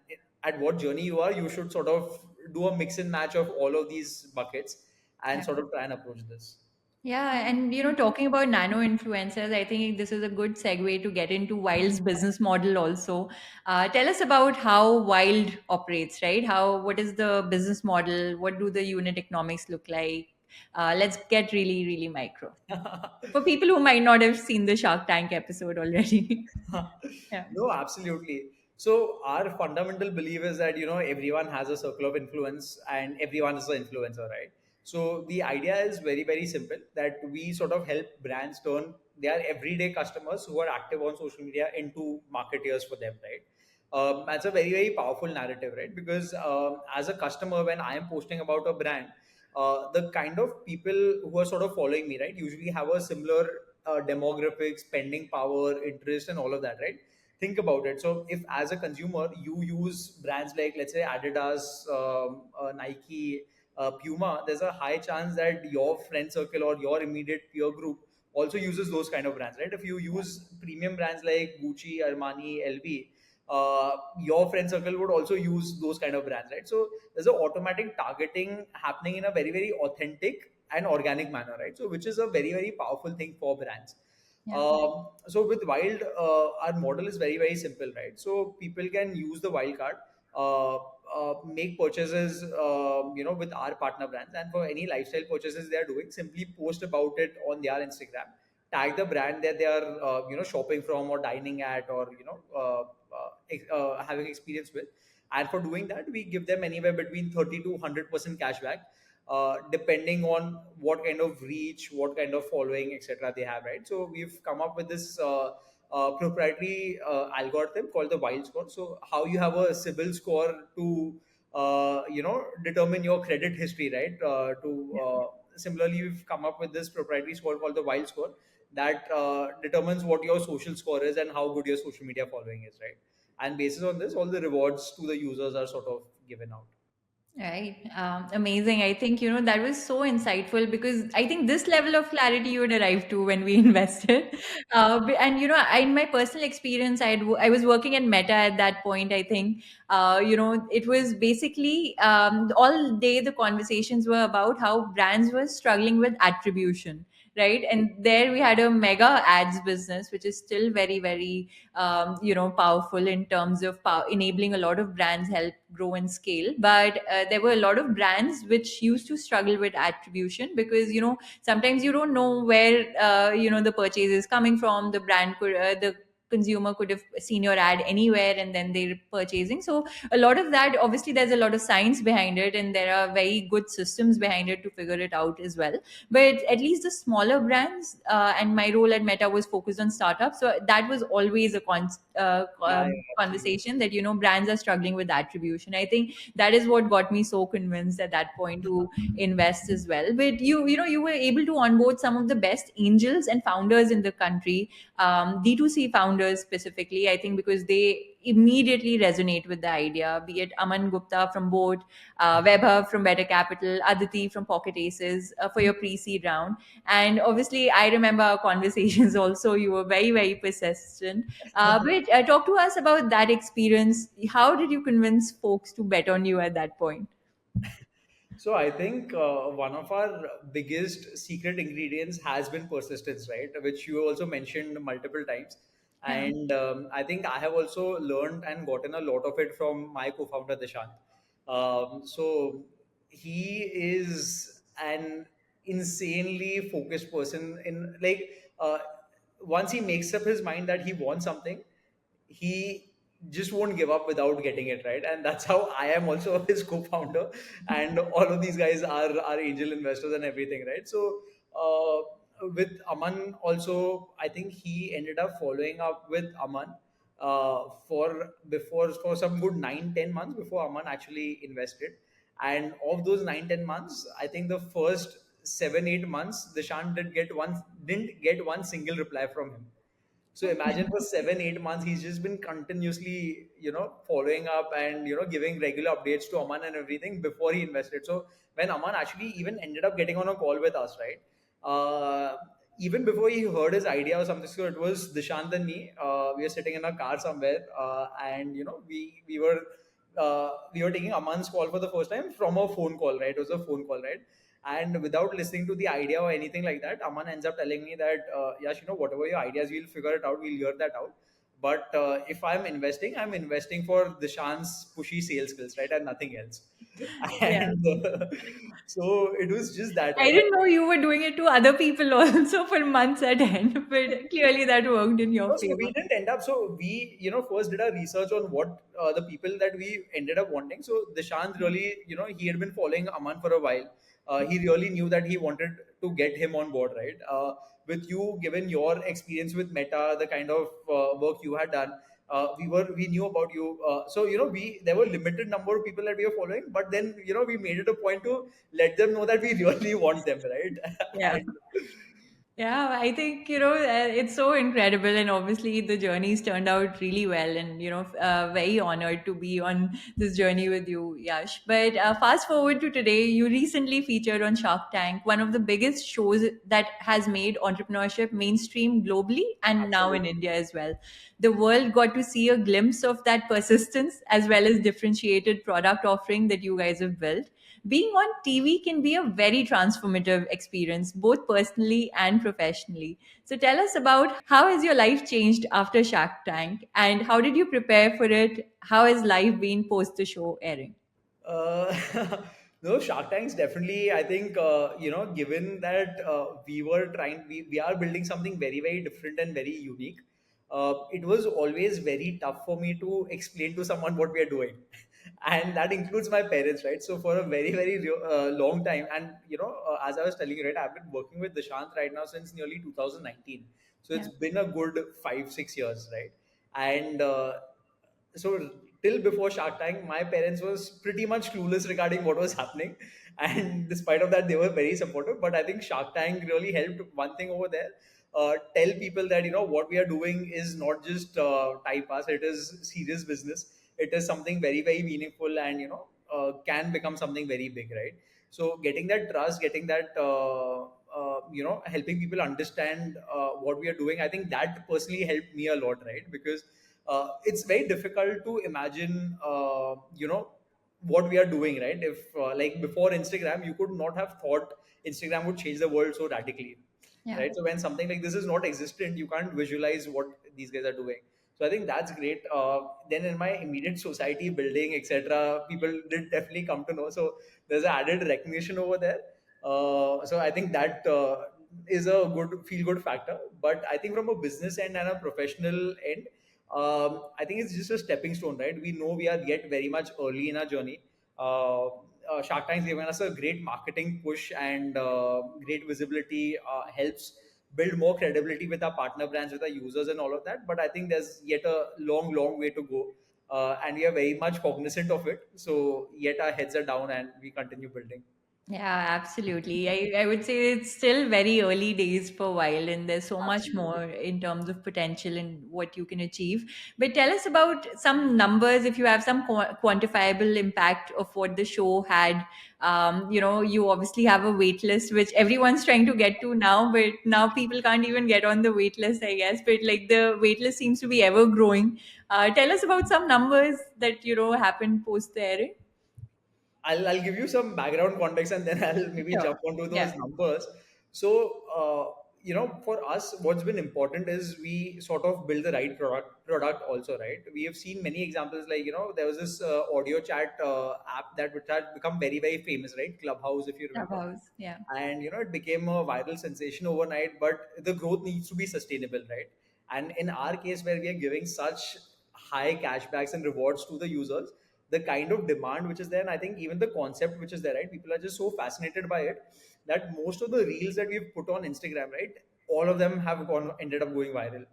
at what journey you are, you should sort of do a mix and match of all of these buckets and Yeah. sort of try and approach this. Yeah, and talking about nano influencers, I think this is a good segue to get into Wild's business model also. Tell us about how Wild operates, right? What is the business model? What do the unit economics look like? Let's get really, really micro for people who might not have seen the Shark Tank episode already. Yeah. No, absolutely. So our fundamental belief is that everyone has a circle of influence and everyone is an influencer, right? So the idea is very very simple, that we sort of help brands turn their everyday customers who are active on social media into marketeers for them, right? That's a very very powerful narrative, right? Because as a customer, when I am posting about a brand, the kind of people who are sort of following me, right, usually have a similar demographic, spending power, interest, and all of that, right? Think about it. So if as a consumer you use brands like, let's say, Adidas, Nike, Puma, there's a high chance that your friend circle or your immediate peer group also uses those kind of brands, right? If you use premium brands like Gucci, Armani, LV, your friend circle would also use those kind of brands, right? So there's an automatic targeting happening in a very very authentic and organic manner, right? So which is a very very powerful thing for brands. Yeah. So with Wyld, our model is very very simple, right? So people can use the Wyld card, make purchases, with our partner brands, and for any lifestyle purchases they are doing, simply post about it on their Instagram, tag the brand that they are, shopping from or dining at, or having experience with. And for doing that, we give them anywhere between 30 to 100% cashback, depending on what kind of reach, what kind of following, etc. they have, right? So we've come up with this proprietary algorithm called the Wild score. So how you have a civil score to determine your credit history, right? To Similarly, we've come up with this proprietary score called the Wild score, that determines what your social score is and how good your social media following is, right? And basis on this, all the rewards to the users are sort of given out. Right. Amazing. I think, that was so insightful because I think this level of clarity you would arrive to when we invested. And, in my personal experience, I was working at Meta at that point, I think. It was basically all day the conversations were about how brands were struggling with attribution. Right. And there we had a mega ads business, which is still very, very powerful in terms of enabling a lot of brands help grow and scale. But there were a lot of brands which used to struggle with attribution because sometimes you don't know where the purchase is coming from. The consumer could have seen your ad anywhere and then they're purchasing. So a lot of that, obviously there's a lot of science behind it and there are very good systems behind it to figure it out as well. But at least the smaller brands, and my role at Meta was focused on startups, so that was always a Yeah, yeah, absolutely. conversation that brands are struggling with attribution. I think that is what got me so convinced at that point to invest as well. But you were able to onboard some of the best angels and founders in the country, D2C founders specifically, I think, because they immediately resonate with the idea, be it Aman Gupta from Boat, Webber from Better Capital, Aditi from Pocket Aces for your pre-seed round. And obviously, I remember our conversations also. You were very, very persistent. But talk to us about that experience. How did you convince folks to bet on you at that point? So I think one of our biggest secret ingredients has been persistence, right? Which you also mentioned multiple times. Yeah. And I think I have also learned and gotten a lot of it from my co-founder Dishant. So he is an insanely focused person. In like, once he makes up his mind that he wants something, he just won't give up without getting it right. And that's how I am also his co-founder, and all of these guys are angel investors and everything, right? So with Aman also, I think he ended up following up with Aman for some good 9-10 months before Aman actually invested. And of those 9-10 months, I think the first 7-8 months Dishant didn't get one single reply from him. So imagine for 7-8 months, he's just been continuously, following up and, giving regular updates to Aman and everything before he invested. So when Aman actually even ended up getting on a call with us, right? Even before he heard his idea or something, so it was Dishant and me. We were sitting in a car somewhere, and we were taking Aman's call for the first time from a phone call, right? It was a phone call, right? And without listening to the idea or anything like that, Aman ends up telling me that, Yash, whatever your ideas, we'll figure it out, we'll hear that out. But if I'm investing for Dishant's pushy sales skills, right? And nothing else. Yeah. And so it was just that, I right? didn't know you were doing it to other people also for months at end, but clearly that worked in your No, so we favor. didn't end up. So we, first did our research on what the people that we ended up wanting. So Dishant really, he had been following Aman for a while. He really knew that he wanted to get him on board, right? With you, given your experience with Meta, the kind of work you had done, we knew about you. So we there were limited number of people that we were following, but then we made it a point to let them know that we really want them, right? Yeah. And Yeah, I think, it's so incredible. And obviously, the journey's turned out really well. And, very honored to be on this journey with you, Yash. But fast forward to today, you recently featured on Shark Tank, one of the biggest shows that has made entrepreneurship mainstream globally and now in absolutely. India as well. The world got to see a glimpse of that persistence as well as differentiated product offering that you guys have built. Being on TV can be a very transformative experience, both personally and professionally. So tell us about how has your life changed after Shark Tank and how did you prepare for it? How has life been post the show airing? No, Shark Tanks definitely. I think given that we are building something very very different and very unique. It was always very tough for me to explain to someone what we are doing, and that includes my parents, right? So for a very very long time, and as I was telling you, right, I've been working with Dishant right now since nearly 2019. So it's Yeah. been a good 5 6 years, right? And so till before Shark Tank, my parents was pretty much clueless regarding what was happening, and despite of that, they were very supportive. But I think Shark Tank really helped one thing over there. Tell people that what we are doing is not just time pass; it is serious business. It is something very very meaningful, and can become something very big, right? So getting that trust, getting that helping people understand what we are doing, I think that personally helped me a lot, right? Because it's very difficult to imagine what we are doing, right? If like before Instagram, you could not have thought Instagram would change the world so radically, Yeah. right? So when something like this is not existent, you can't visualize what these guys are doing. So I think that's great. Then in my immediate society building, etc., people did definitely come to know. So there's an added recognition over there. So I think that is a good feel good factor. But I think from a business end and a professional end, I think it's just a stepping stone, right? We know we are yet very much early in our journey. Shark Tank's given us a great marketing push and great visibility, helps build more credibility with our partner brands, with our users, and all of that. But I think there's yet a long, long way to go. And we are very much cognizant of it. So, yet our heads are down and we continue building. Yeah, absolutely. I would say it's still very early days for Wild, and there's so much Absolutely. more in terms of potential and what you can achieve. But tell us about some numbers if you have some quantifiable impact of what the show had. You obviously have a wait list, which everyone's trying to get to now, but now people can't even get on the wait list, I guess. But like the wait list seems to be ever growing. Tell us about some numbers that, happened post the airing. I'll give you some background context and then I'll maybe Sure. jump onto Yeah. those numbers. So, for us, what's been important is we sort of build the right product also, right? We have seen many examples like, there was this audio chat app that which had become very, very famous, right? Clubhouse, if you remember. Clubhouse. Yeah. And it became a viral sensation overnight, but the growth needs to be sustainable, right? And in our case, where we are giving such high cashbacks and rewards to the users, the kind of demand which is there, and I think even the concept which is there, right, people are just so fascinated by it that most of the reels that we've put on Instagram, right, all of them have gone ended up going viral.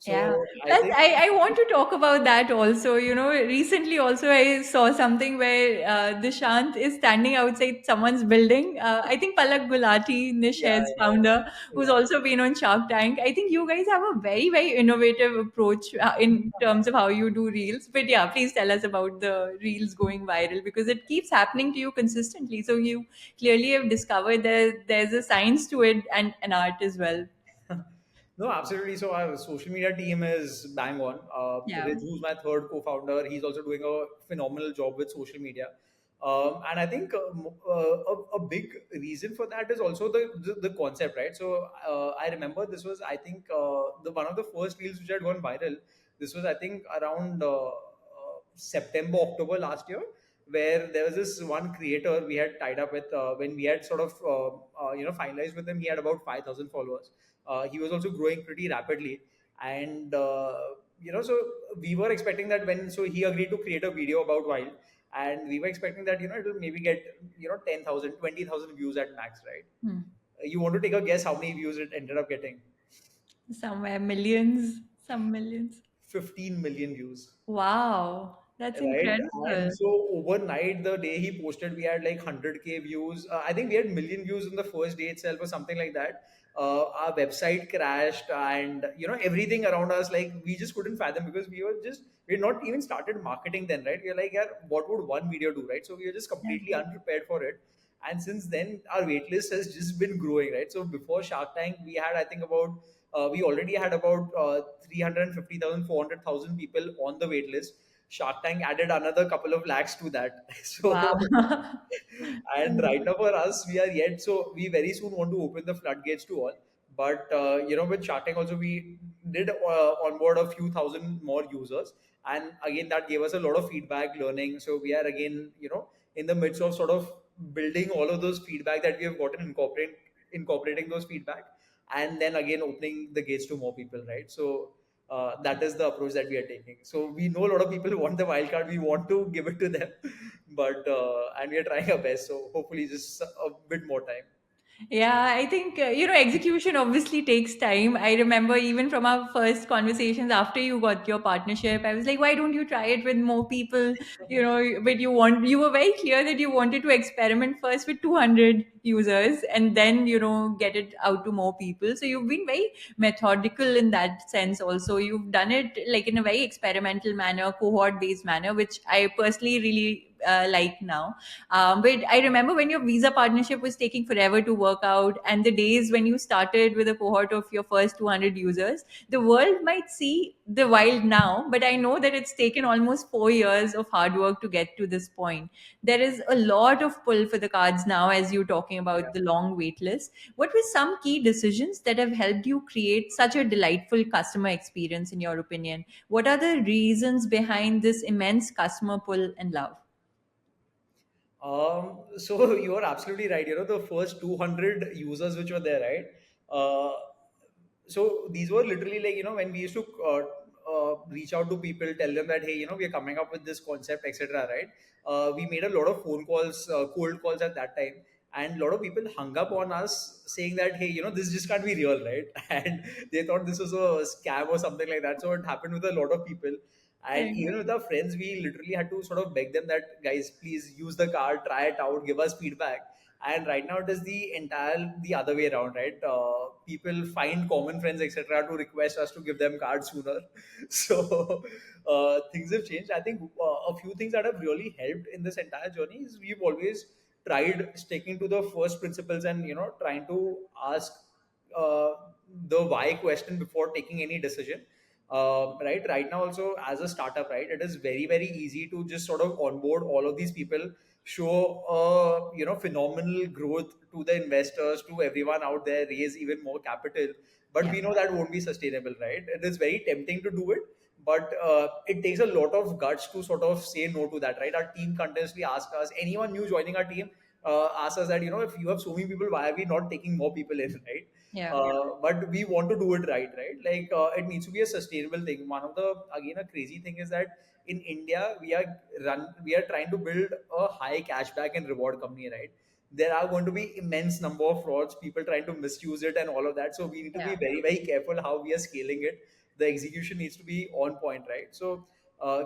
Yeah, So I that's, think I want to talk about that also. Recently also I saw something where Dishant is standing outside someone's building. I think Palak Gulati, Nish yeah, Head's founder, yeah, who's also been on Shark Tank. I think you guys have a very, very innovative approach in terms of how you do reels. But yeah, please tell us about the reels going viral because it keeps happening to you consistently. So you clearly have discovered there's a science to it and an art as well. No, absolutely. So our social media team is bang on. Yeah. Rich, who's my third co-founder, he's also doing a phenomenal job with social media. And I think a big reason for that is also the concept, right? So I remember this was, I think, the one of the first reels which had gone viral. This was, I think, around September, October last year, where there was this one creator we had tied up with. When we had sort of finalized with him, he had about 5,000 followers. He was also growing pretty rapidly, and so we were expecting that when so he agreed to create a video about Wild, and we were expecting that it'll maybe get 10,000, 20,000 views at max, right? Hmm. You want to take a guess how many views it ended up getting? Somewhere millions, some millions. 15 million views. Wow, that's Right. incredible. And so overnight, the day he posted, we had like 100K views. I think we had million views in the first day itself or something like that. Our website crashed, and everything around us, like we just couldn't fathom, because we had not even started marketing then, right? We are like, yeah, what would one video do, right? So we were just Yeah. completely unprepared for it. And since then, our wait list has just been growing, right? So before Shark Tank, we had, I think, we already had about 350,000, people on the wait list. Shark Tank added another couple of lakhs to that. Wow. So, and right now for us, we are yet, so we very soon want to open the floodgates to all. But with Shark Tank also, we did onboard a few thousand more users, and again that gave us a lot of feedback, learning. So we are again, in the midst of sort of building all of those feedback that we have gotten, incorporating those feedback, and then again opening the gates to more people, right? So that is the approach that we are taking. So we know a lot of people who want the wild card. We want to give it to them, but and we are trying our best. So hopefully, just a bit more time. Yeah, I think, execution obviously takes time. I remember even from our first conversations after you got your partnership, I was like, why don't you try it with more people? But you were very clear that you wanted to experiment first with 200 users and then, get it out to more people. So you've been very methodical in that sense also. You've done it like in a very experimental manner, cohort based manner, which I personally really like now. But I remember when your visa partnership was taking forever to work out, and the days when you started with a cohort of your first 200 users, the world might see the wild now, but I know that it's taken almost 4 years of hard work to get to this point. There is a lot of pull for the cards now, as you're talking about the long wait list. What were some key decisions that have helped you create such a delightful customer experience, in your opinion? What are the reasons behind this immense customer pull and love? So you are absolutely right. The first 200 users which were there, right? Uh, so these were literally like, when we used to reach out to people, tell them that, hey, we are coming up with this concept, etc. Right? We made a lot of phone calls, cold calls at that time, and a lot of people hung up on us saying that, hey, this just can't be real, right? And they thought this was a scam or something like that. So it happened with a lot of people. And Right. even with our friends, we literally had to sort of beg them that, guys, please use the card, try it out, give us feedback. And right now it is the other way around, right? People find common friends, etc., to request us to give them cards sooner. So things have changed. I think a few things that have really helped in this entire journey is we've always tried sticking to the first principles, and trying to ask uh, the why question before taking any decision. Right now also, as a startup, right, it is very very easy to just sort of onboard all of these people, show phenomenal growth to the investors, to everyone out there, raise even more capital. But Yeah. we know that won't be sustainable, right? It is very tempting to do it, but it takes a lot of guts to sort of say no to that, right? Our team continuously asks us, anyone new joining our team asks us that, if you have so many people, why are we not taking more people in, right? Yeah. But we want to do it right? Like it needs to be a sustainable thing. One of the, again, a crazy thing is that in India, we are trying to build a high cashback and reward company, right? There are going to be immense number of frauds, people trying to misuse it and all of that. So we need to be Yeah. very, very careful how we are scaling it. The execution needs to be on point, right? So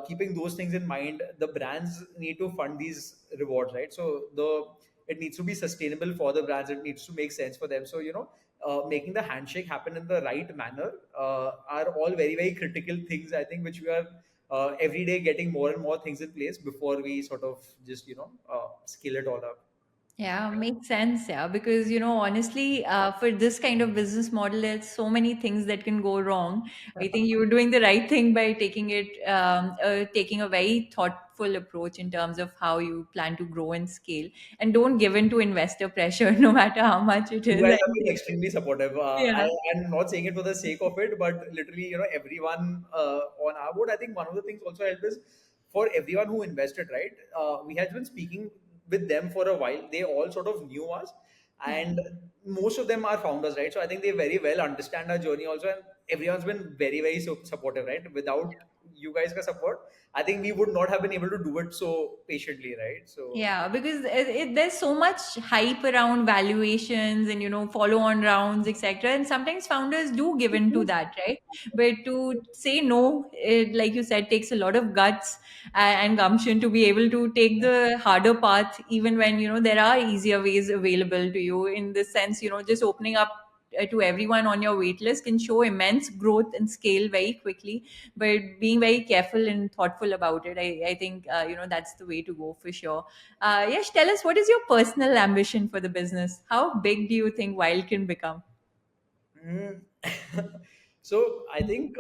keeping those things in mind, the brands need to fund these rewards, right? So it needs to be sustainable for the brands. It needs to make sense for them. So making the handshake happen in the right manner are all very very critical things, I think, which we are every day getting more and more things in place before we sort of just scale it all up. Yeah, makes sense. Yeah, because honestly, for this kind of business model, there's so many things that can go wrong. I think you're doing the right thing by taking a very thoughtful approach in terms of how you plan to grow and scale, and don't give in to investor pressure, no matter how much it You is. guys I have been think. extremely supportive. Yeah. I'm not saying it for the sake of it, but literally, everyone on our board. I think one of the things also helped is for everyone who invested, right? We had been speaking with them for a while. They all sort of knew us, Yeah. and most of them are founders, right? So I think they very well understand our journey also, and everyone's been very very supportive, right? Without you guys ka support, I think we would not have been able to do it so patiently, right? So Yeah, because there's so much hype around valuations and follow-on rounds, etc. And sometimes founders do give in to that, right? But to say no, like you said, takes a lot of guts and gumption to be able to take the harder path, even when there are easier ways available to you. In this sense, just opening up to everyone on your wait list can show immense growth and scale very quickly, but being very careful and thoughtful about it, I think that's the way to go for sure. Yash, tell us, what is your personal ambition for the business? How big do you think Wild can become? Mm. So I think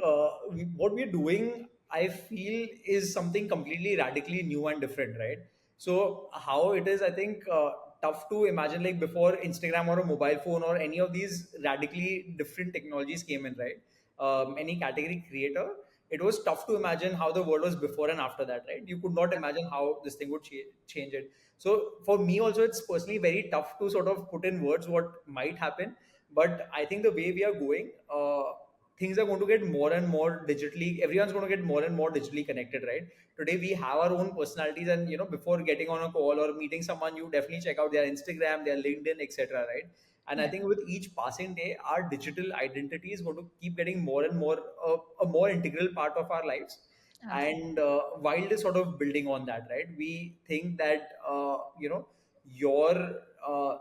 what we're doing, I feel, is something completely radically new and different, right? So how it is, I think, tough to imagine, like before Instagram or a mobile phone or any of these radically different technologies came in, right? Any category creator, it was tough to imagine how the world was before and after that, right? You could not imagine how this thing would change it. So for me also, it's personally very tough to sort of put in words what might happen, but I think the way we are going, things are going to get more and more digitally. Everyone's going to get more and more digitally connected, right? Today we have our own personalities, and before getting on a call or meeting someone, you definitely check out their Instagram, their LinkedIn, etc., right? And I Yeah, think with each passing day, our digital identity is going to keep getting more and more a more integral part of our lives. absolutely. And Wild is sort of building on that, right? We think that your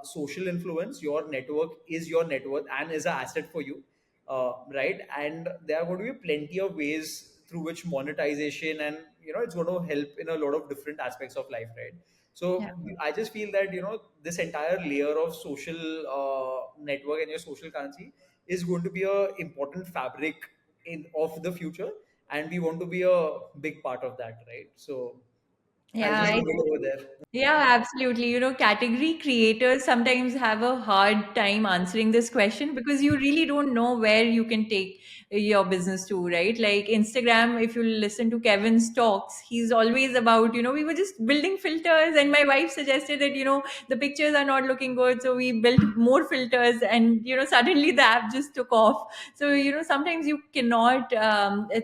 social influence, your network is your net worth and is an asset for you, right? And there are going to be plenty of ways through which monetization, and it's going to help in a lot of different aspects of life, right? Yeah. So I just feel that this entire layer of social network and your social currency is going to be a important fabric in of the future, and we want to be a big part of that, right? So I'll Yeah, just leave it over there. yeah, absolutely. Category creators sometimes have a hard time answering this question because you really don't know where you can take your business to, right? Like Instagram, if you listen to Kevin's talks, he's always about, we were just building filters, and my wife suggested that, the pictures are not looking good. So we built more filters, and, suddenly the app just took off. So, sometimes you cannot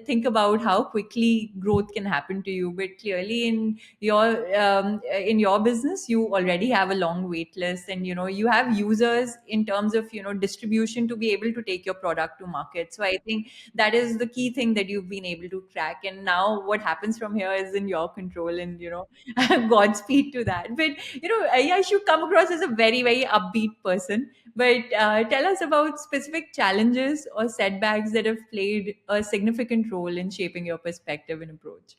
think about how quickly growth can happen to you, but clearly in your business you already have a long wait list, and you have users in terms of distribution to be able to take your product to market. So I think that is the key thing that you've been able to crack, and now what happens from here is in your control, and godspeed to that. But I should come across as a very very upbeat person, but tell us about specific challenges or setbacks that have played a significant role in shaping your perspective and approach.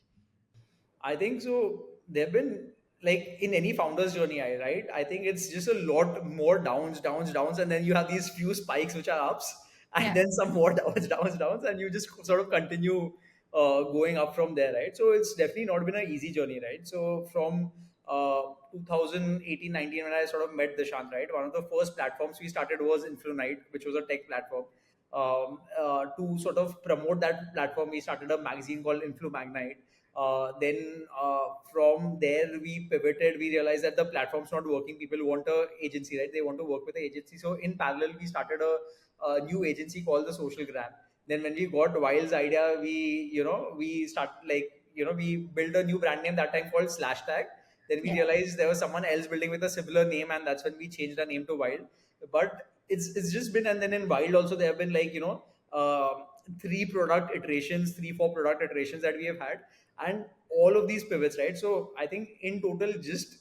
I think so. There've been, like in any founder's journey, right? I think it's just a lot more downs, downs, downs, and then you have these few spikes which are ups, and Yeah, then some more downs, downs, downs, and you just sort of continue going up from there, right? So it's definitely not been an easy journey, right? So from 2018-19, when I sort of met Dishant, right, one of the first platforms we started was Influnite, which was a tech platform. To sort of promote that platform, we started a magazine called Influ Magnite. Then from there we pivoted. We realized that the platform's not working. People want a agency, right? They want to work with the agency. So in parallel, we started a new agency called the Social Gram. Then when we got Wild's idea, we start like we built a new brand name that time called Slash Tag. Then we yeah, realized there was someone else building with a similar name, and that's when we changed our name to Wild. But it's just been, and then in Wild also there have been like three product iterations, three four product iterations that we have had, and all of these pivots, right? So I think in total, just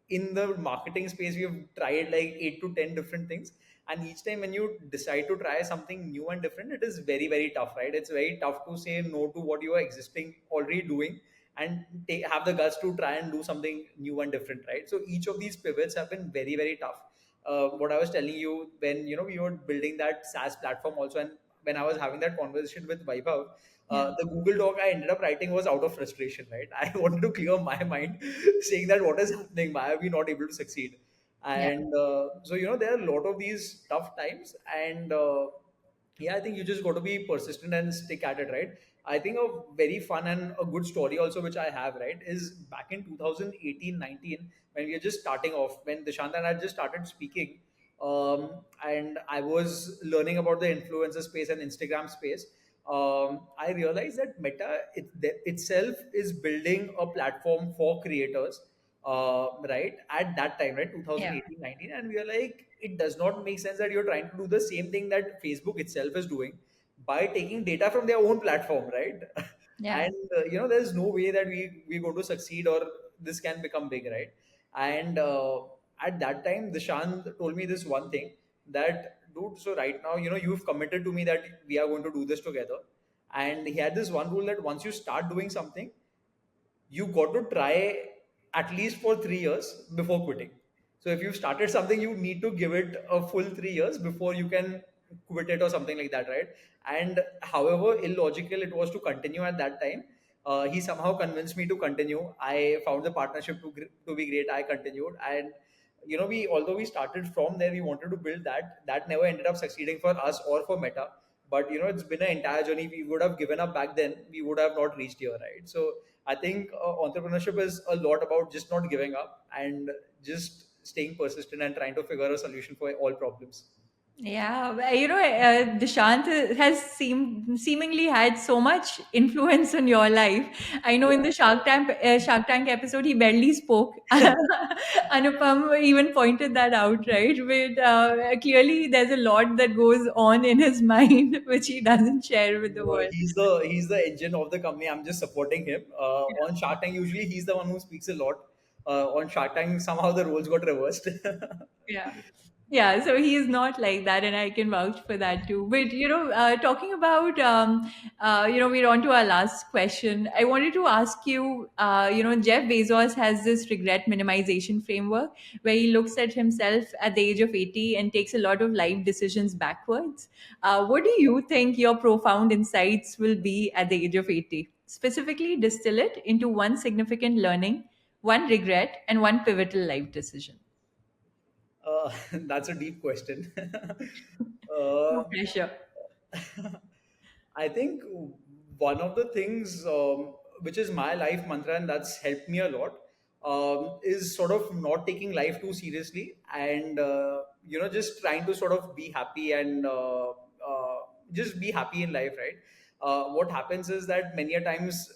in the marketing space, we have tried like 8 to 10 different things, and each time when you decide to try something new and different, it is very very tough, right? It's very tough to say no to what you are existing already doing, and have the guts to try and do something new and different, right? So each of these pivots have been very very tough. What I was telling you, when we were building that SaaS platform also, and when I was having that conversation with Vaibhav, yeah, the Google Doc I ended up writing was out of frustration, right? I wanted to clear my mind, saying that what is happening, why are we not able to succeed? yeah. And so there are a lot of these tough times, and yeah, I think you just got to be persistent and stick at it, right? I think a very fun and a good story also which I have, right, is back in 2018-19, when we were just starting off, when Dishant and I just started speaking. and I was learning about the influencer space and Instagram space. I realized that itself is building a platform for creators, right? At that time, right, Yeah. 2018, 19, and we are like, it does not make sense that you're trying to do the same thing that Facebook itself is doing by taking data from their own platform, right? Yeah. And there's no way that we're going to succeed or this can become big, right? And at that time, Dishant told me this one thing that, dude, so right now, you've committed to me that we are going to do this together. And he had this one rule that once you start doing something, you got to try at least for 3 years before quitting. So if you've started something, you need to give it a full 3 years before you can quit it or something like that, right? And however illogical it was to continue at that time, he somehow convinced me to continue. I found the partnership to be great. I continued, and we although we started from there, we wanted to build that never ended up succeeding for us or for Meta. But it's been an entire journey. We would have given up back then, we would have not reached here, right? So I think entrepreneurship is a lot about just not giving up and just staying persistent and trying to figure a solution for all problems. Yeah, Dishant has seemingly had so much influence on your life. I know in the Shark Tank episode, he barely spoke. Anupam even pointed that out, right? But clearly, there's a lot that goes on in his mind which he doesn't share with the No, world. he's the engine of the company. I'm just supporting him. On Shark Tank, usually he's the one who speaks a lot. On Shark Tank, somehow the roles got reversed. Yeah. Yeah, so he is not like that, and I can vouch for that too. But talking about, we're on to our last question. I wanted to ask you, Jeff Bezos has this regret minimization framework where he looks at himself at the age of 80 and takes a lot of life decisions backwards. What do you think your profound insights will be at the age of 80? Specifically, distill it into one significant learning, one regret, and one pivotal life decision. That's a deep question. No uh, pressure. I think one of the things which is my life mantra and that's helped me a lot is sort of not taking life too seriously and just trying to sort of be happy and just be happy in life, right? What happens is that many a times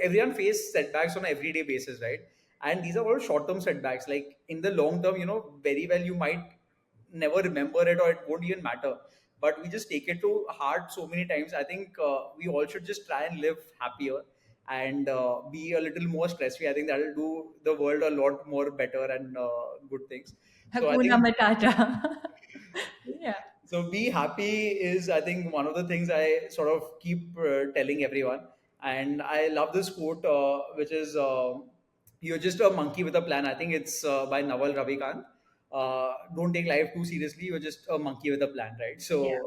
everyone face setbacks on an everyday basis, right? And these are all short term setbacks. Like in the long term, very well you might never remember it or it won't even matter, but we just take it to heart so many times. I think we all should just try and live happier and be a little more stress free. I think that will do the world a lot more better and good things. So I Hakuna think Matata. Yeah. so be happy is, I think, one of the things I sort of keep telling everyone. And I love this quote, which is, "You're just a monkey with a plan." I think it's by Naval Ravikant. Don't take life too seriously. You're just a monkey with a plan, right? Yeah. So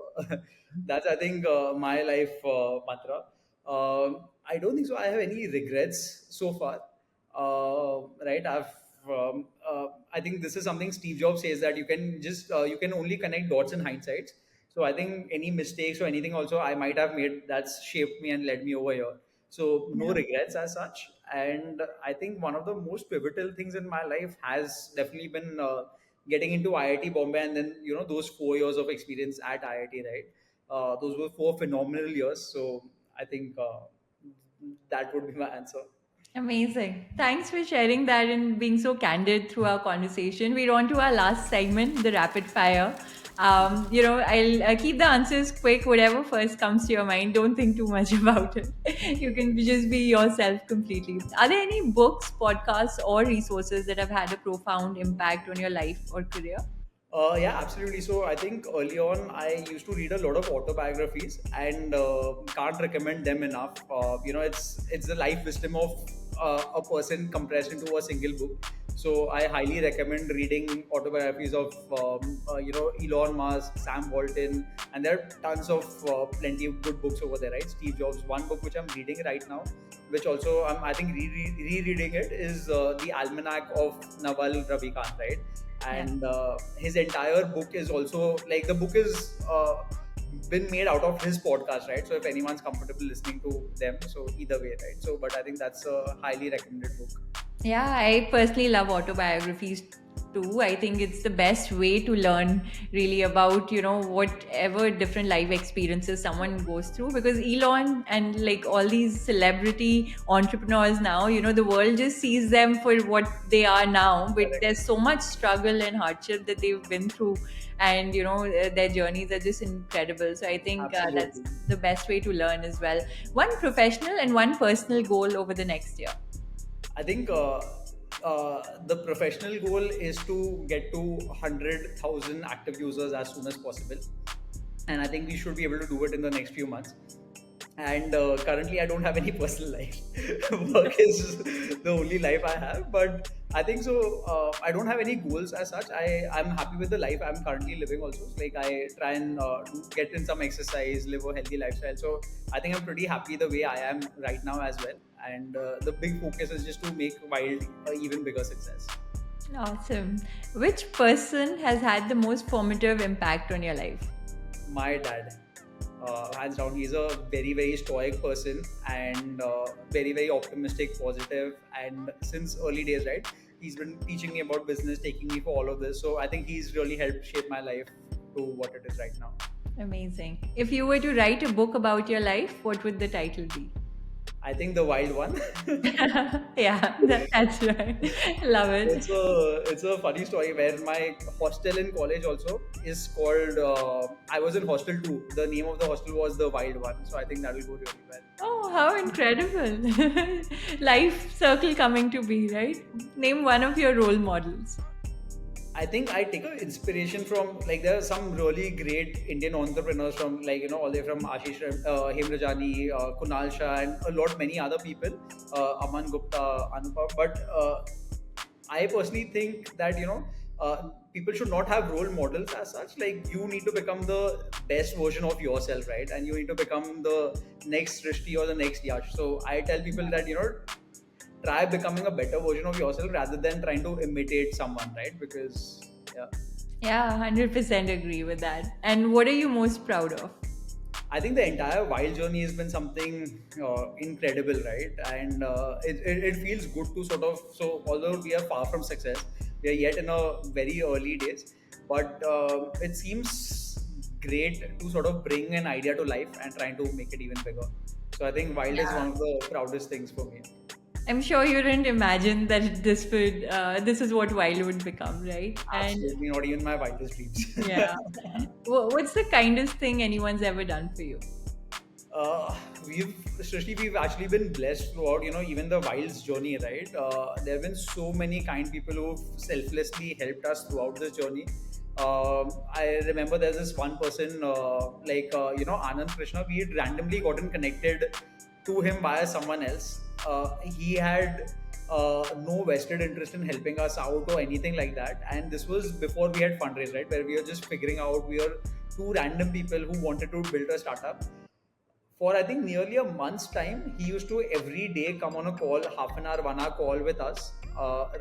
that's, I think, my life mantra. I don't think so. I have any regrets so far. Right? I think this is something Steve Jobs says, that you can only connect dots in hindsight. So I think any mistakes or anything also I might have made that's shaped me and led me over here. So no Yeah. regrets as such. And I think one of the most pivotal things in my life has definitely been getting into IIT Bombay, and then those 4 years of experience at IIT, right? Those were 4 phenomenal years. So I think that would be my answer. Amazing. Thanks for sharing that and being so candid through our conversation. We're on to our last segment, the rapid fire. I'll keep the answers quick, whatever first comes to your mind. Don't think too much about it. You can just be yourself completely. Are there any books, podcasts, or resources that have had a profound impact on your life or career? Yeah, absolutely. So I think early on, I used to read a lot of autobiographies, and can't recommend them enough. It's the life wisdom of a person compressed into a single book. So I highly recommend reading autobiographies of Elon Musk, Sam Walton, and there are tons of plenty of good books over there, right? Steve Jobs. One book which I'm reading right now, which also I think rereading it, is the Almanac of Naval Ravikant, right? Yeah. And his entire book is also like, the book is been made out of his podcast, right? So if anyone's comfortable listening to them, so either way, right? So but I think that's a highly recommended book. Yeah, I personally love autobiographies too. I think it's the best way to learn really about, whatever different life experiences someone goes through, because Elon and like all these celebrity entrepreneurs now, the world just sees them for what they are now, but Correct. there's so much struggle and hardship that they've been through, and their journeys are just incredible. So I think that's Absolutely. the best way to learn as well. One professional and one personal goal over the next year. I think the professional goal is to get to 100,000 active users as soon as possible. And I think we should be able to do it in the next few months. And currently, I don't have any personal life. Work is the only life I have. But I think so. I don't have any goals as such. I'm happy with the life I'm currently living. Also, like I try and get in some exercise, live a healthy lifestyle. So I think I'm pretty happy the way I am right now as well. And the big focus is just to make Wild a even bigger success. Awesome. Which person has had the most formative impact on your life? My dad, hands down, he's a very very stoic person and very very optimistic, positive, and since early days, right, he's been teaching me about business, taking me for all of this. So I think he's really helped shape my life to what it is right now. Amazing. If you were to write a book about your life, what would the title be? I think the Wild one. Yeah, that's right. Love it. It's a funny story where my hostel in college also is called. I was in hostel too. The name of the hostel was the Wild One, so I think that will go really well. Oh, how incredible. Life circle coming to be, right? Name one of your role models. I think I take a inspiration from, like, there are some really great Indian entrepreneurs from, like, all the way from Ashish Hemrajani, Kunal Shah, and a lot many other people, Aman Gupta, Anupam. But I personally think that people should not have role models as such. Like, you need to become the best version of yourself, right? And you need to become the next Srishti or the next Yash. So I tell people that try becoming a better version of yourself rather than trying to imitate someone, right? Because yeah, Yeah, 100% agree with that. And what are you most proud of? I think the entire Wild journey has been something incredible, right? And it feels good to sort of, so although we are far from success, we are yet in a very early days, but it seems great to sort of bring an idea to life and trying to make it even bigger. So I think Wild is Yeah. one of the proudest things for me. I'm sure you didn't imagine that this is what Wild would become, right? And Absolutely not even my wildest dreams. yeah. What's the kindest thing anyone's ever done for you? uh, we've actually been blessed throughout, even the Wild's journey, right? There have been so many kind people who've selflessly helped us throughout this journey. I remember there's this one person, Anand Krishna. We had randomly gotten connected to him via someone else. He had no vested interest in helping us out or anything like that. And this was before we had fundraised, right? Where we were just figuring out, we were two random people who wanted to build a startup. For I think nearly a month's time, he used to every day come on a call, half an hour, 1 hour call with us,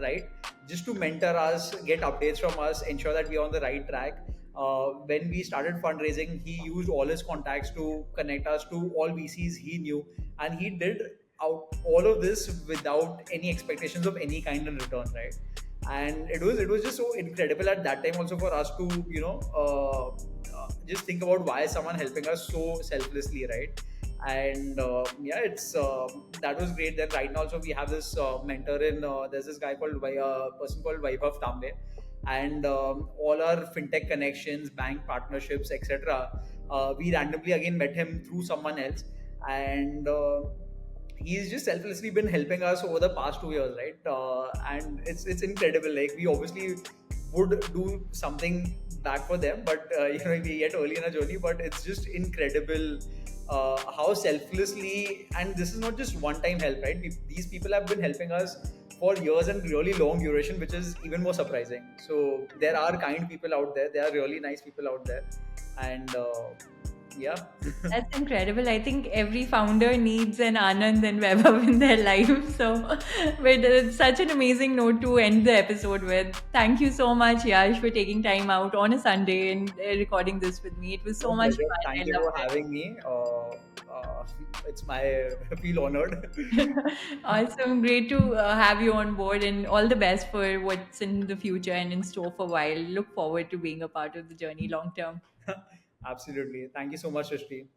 right? Just to mentor us, get updates from us, ensure that we're on the right track. When we started fundraising, he used all his contacts to connect us to all VCs he knew, and he did out all of this without any expectations of any kind in return, right? And it was just so incredible at that time also for us to just think about why is someone helping us so selflessly, right? And yeah, it's that was great. Then right now also we have this mentor in there's this guy called person called Vaibhav Tambe, and all our fintech connections, bank partnerships, etc. We randomly again met him through someone else, and he's just selflessly been helping us over the past 2 years, right? And it's incredible. Like, we obviously would do something back for them, but we yet early in our journey. But it's just incredible how selflessly, and this is not just one time help, right? These people have been helping us for years and really long duration, which is even more surprising. So there are kind people out there. There are really nice people out there, and yeah. That's incredible. I think every founder needs an Anand and Vaibhav in their life. So, but it's such an amazing note to end the episode with. Thank you so much, Yash, for taking time out on a Sunday and recording this with me. It was so No much pleasure. fun. I Thank you for loved it. having me. it's my I feel honored. Awesome. Great to have you on board, and all the best for what's in the future and in store for a while. Look forward to being a part of the journey long term. Absolutely. Thank you so much, Rishti.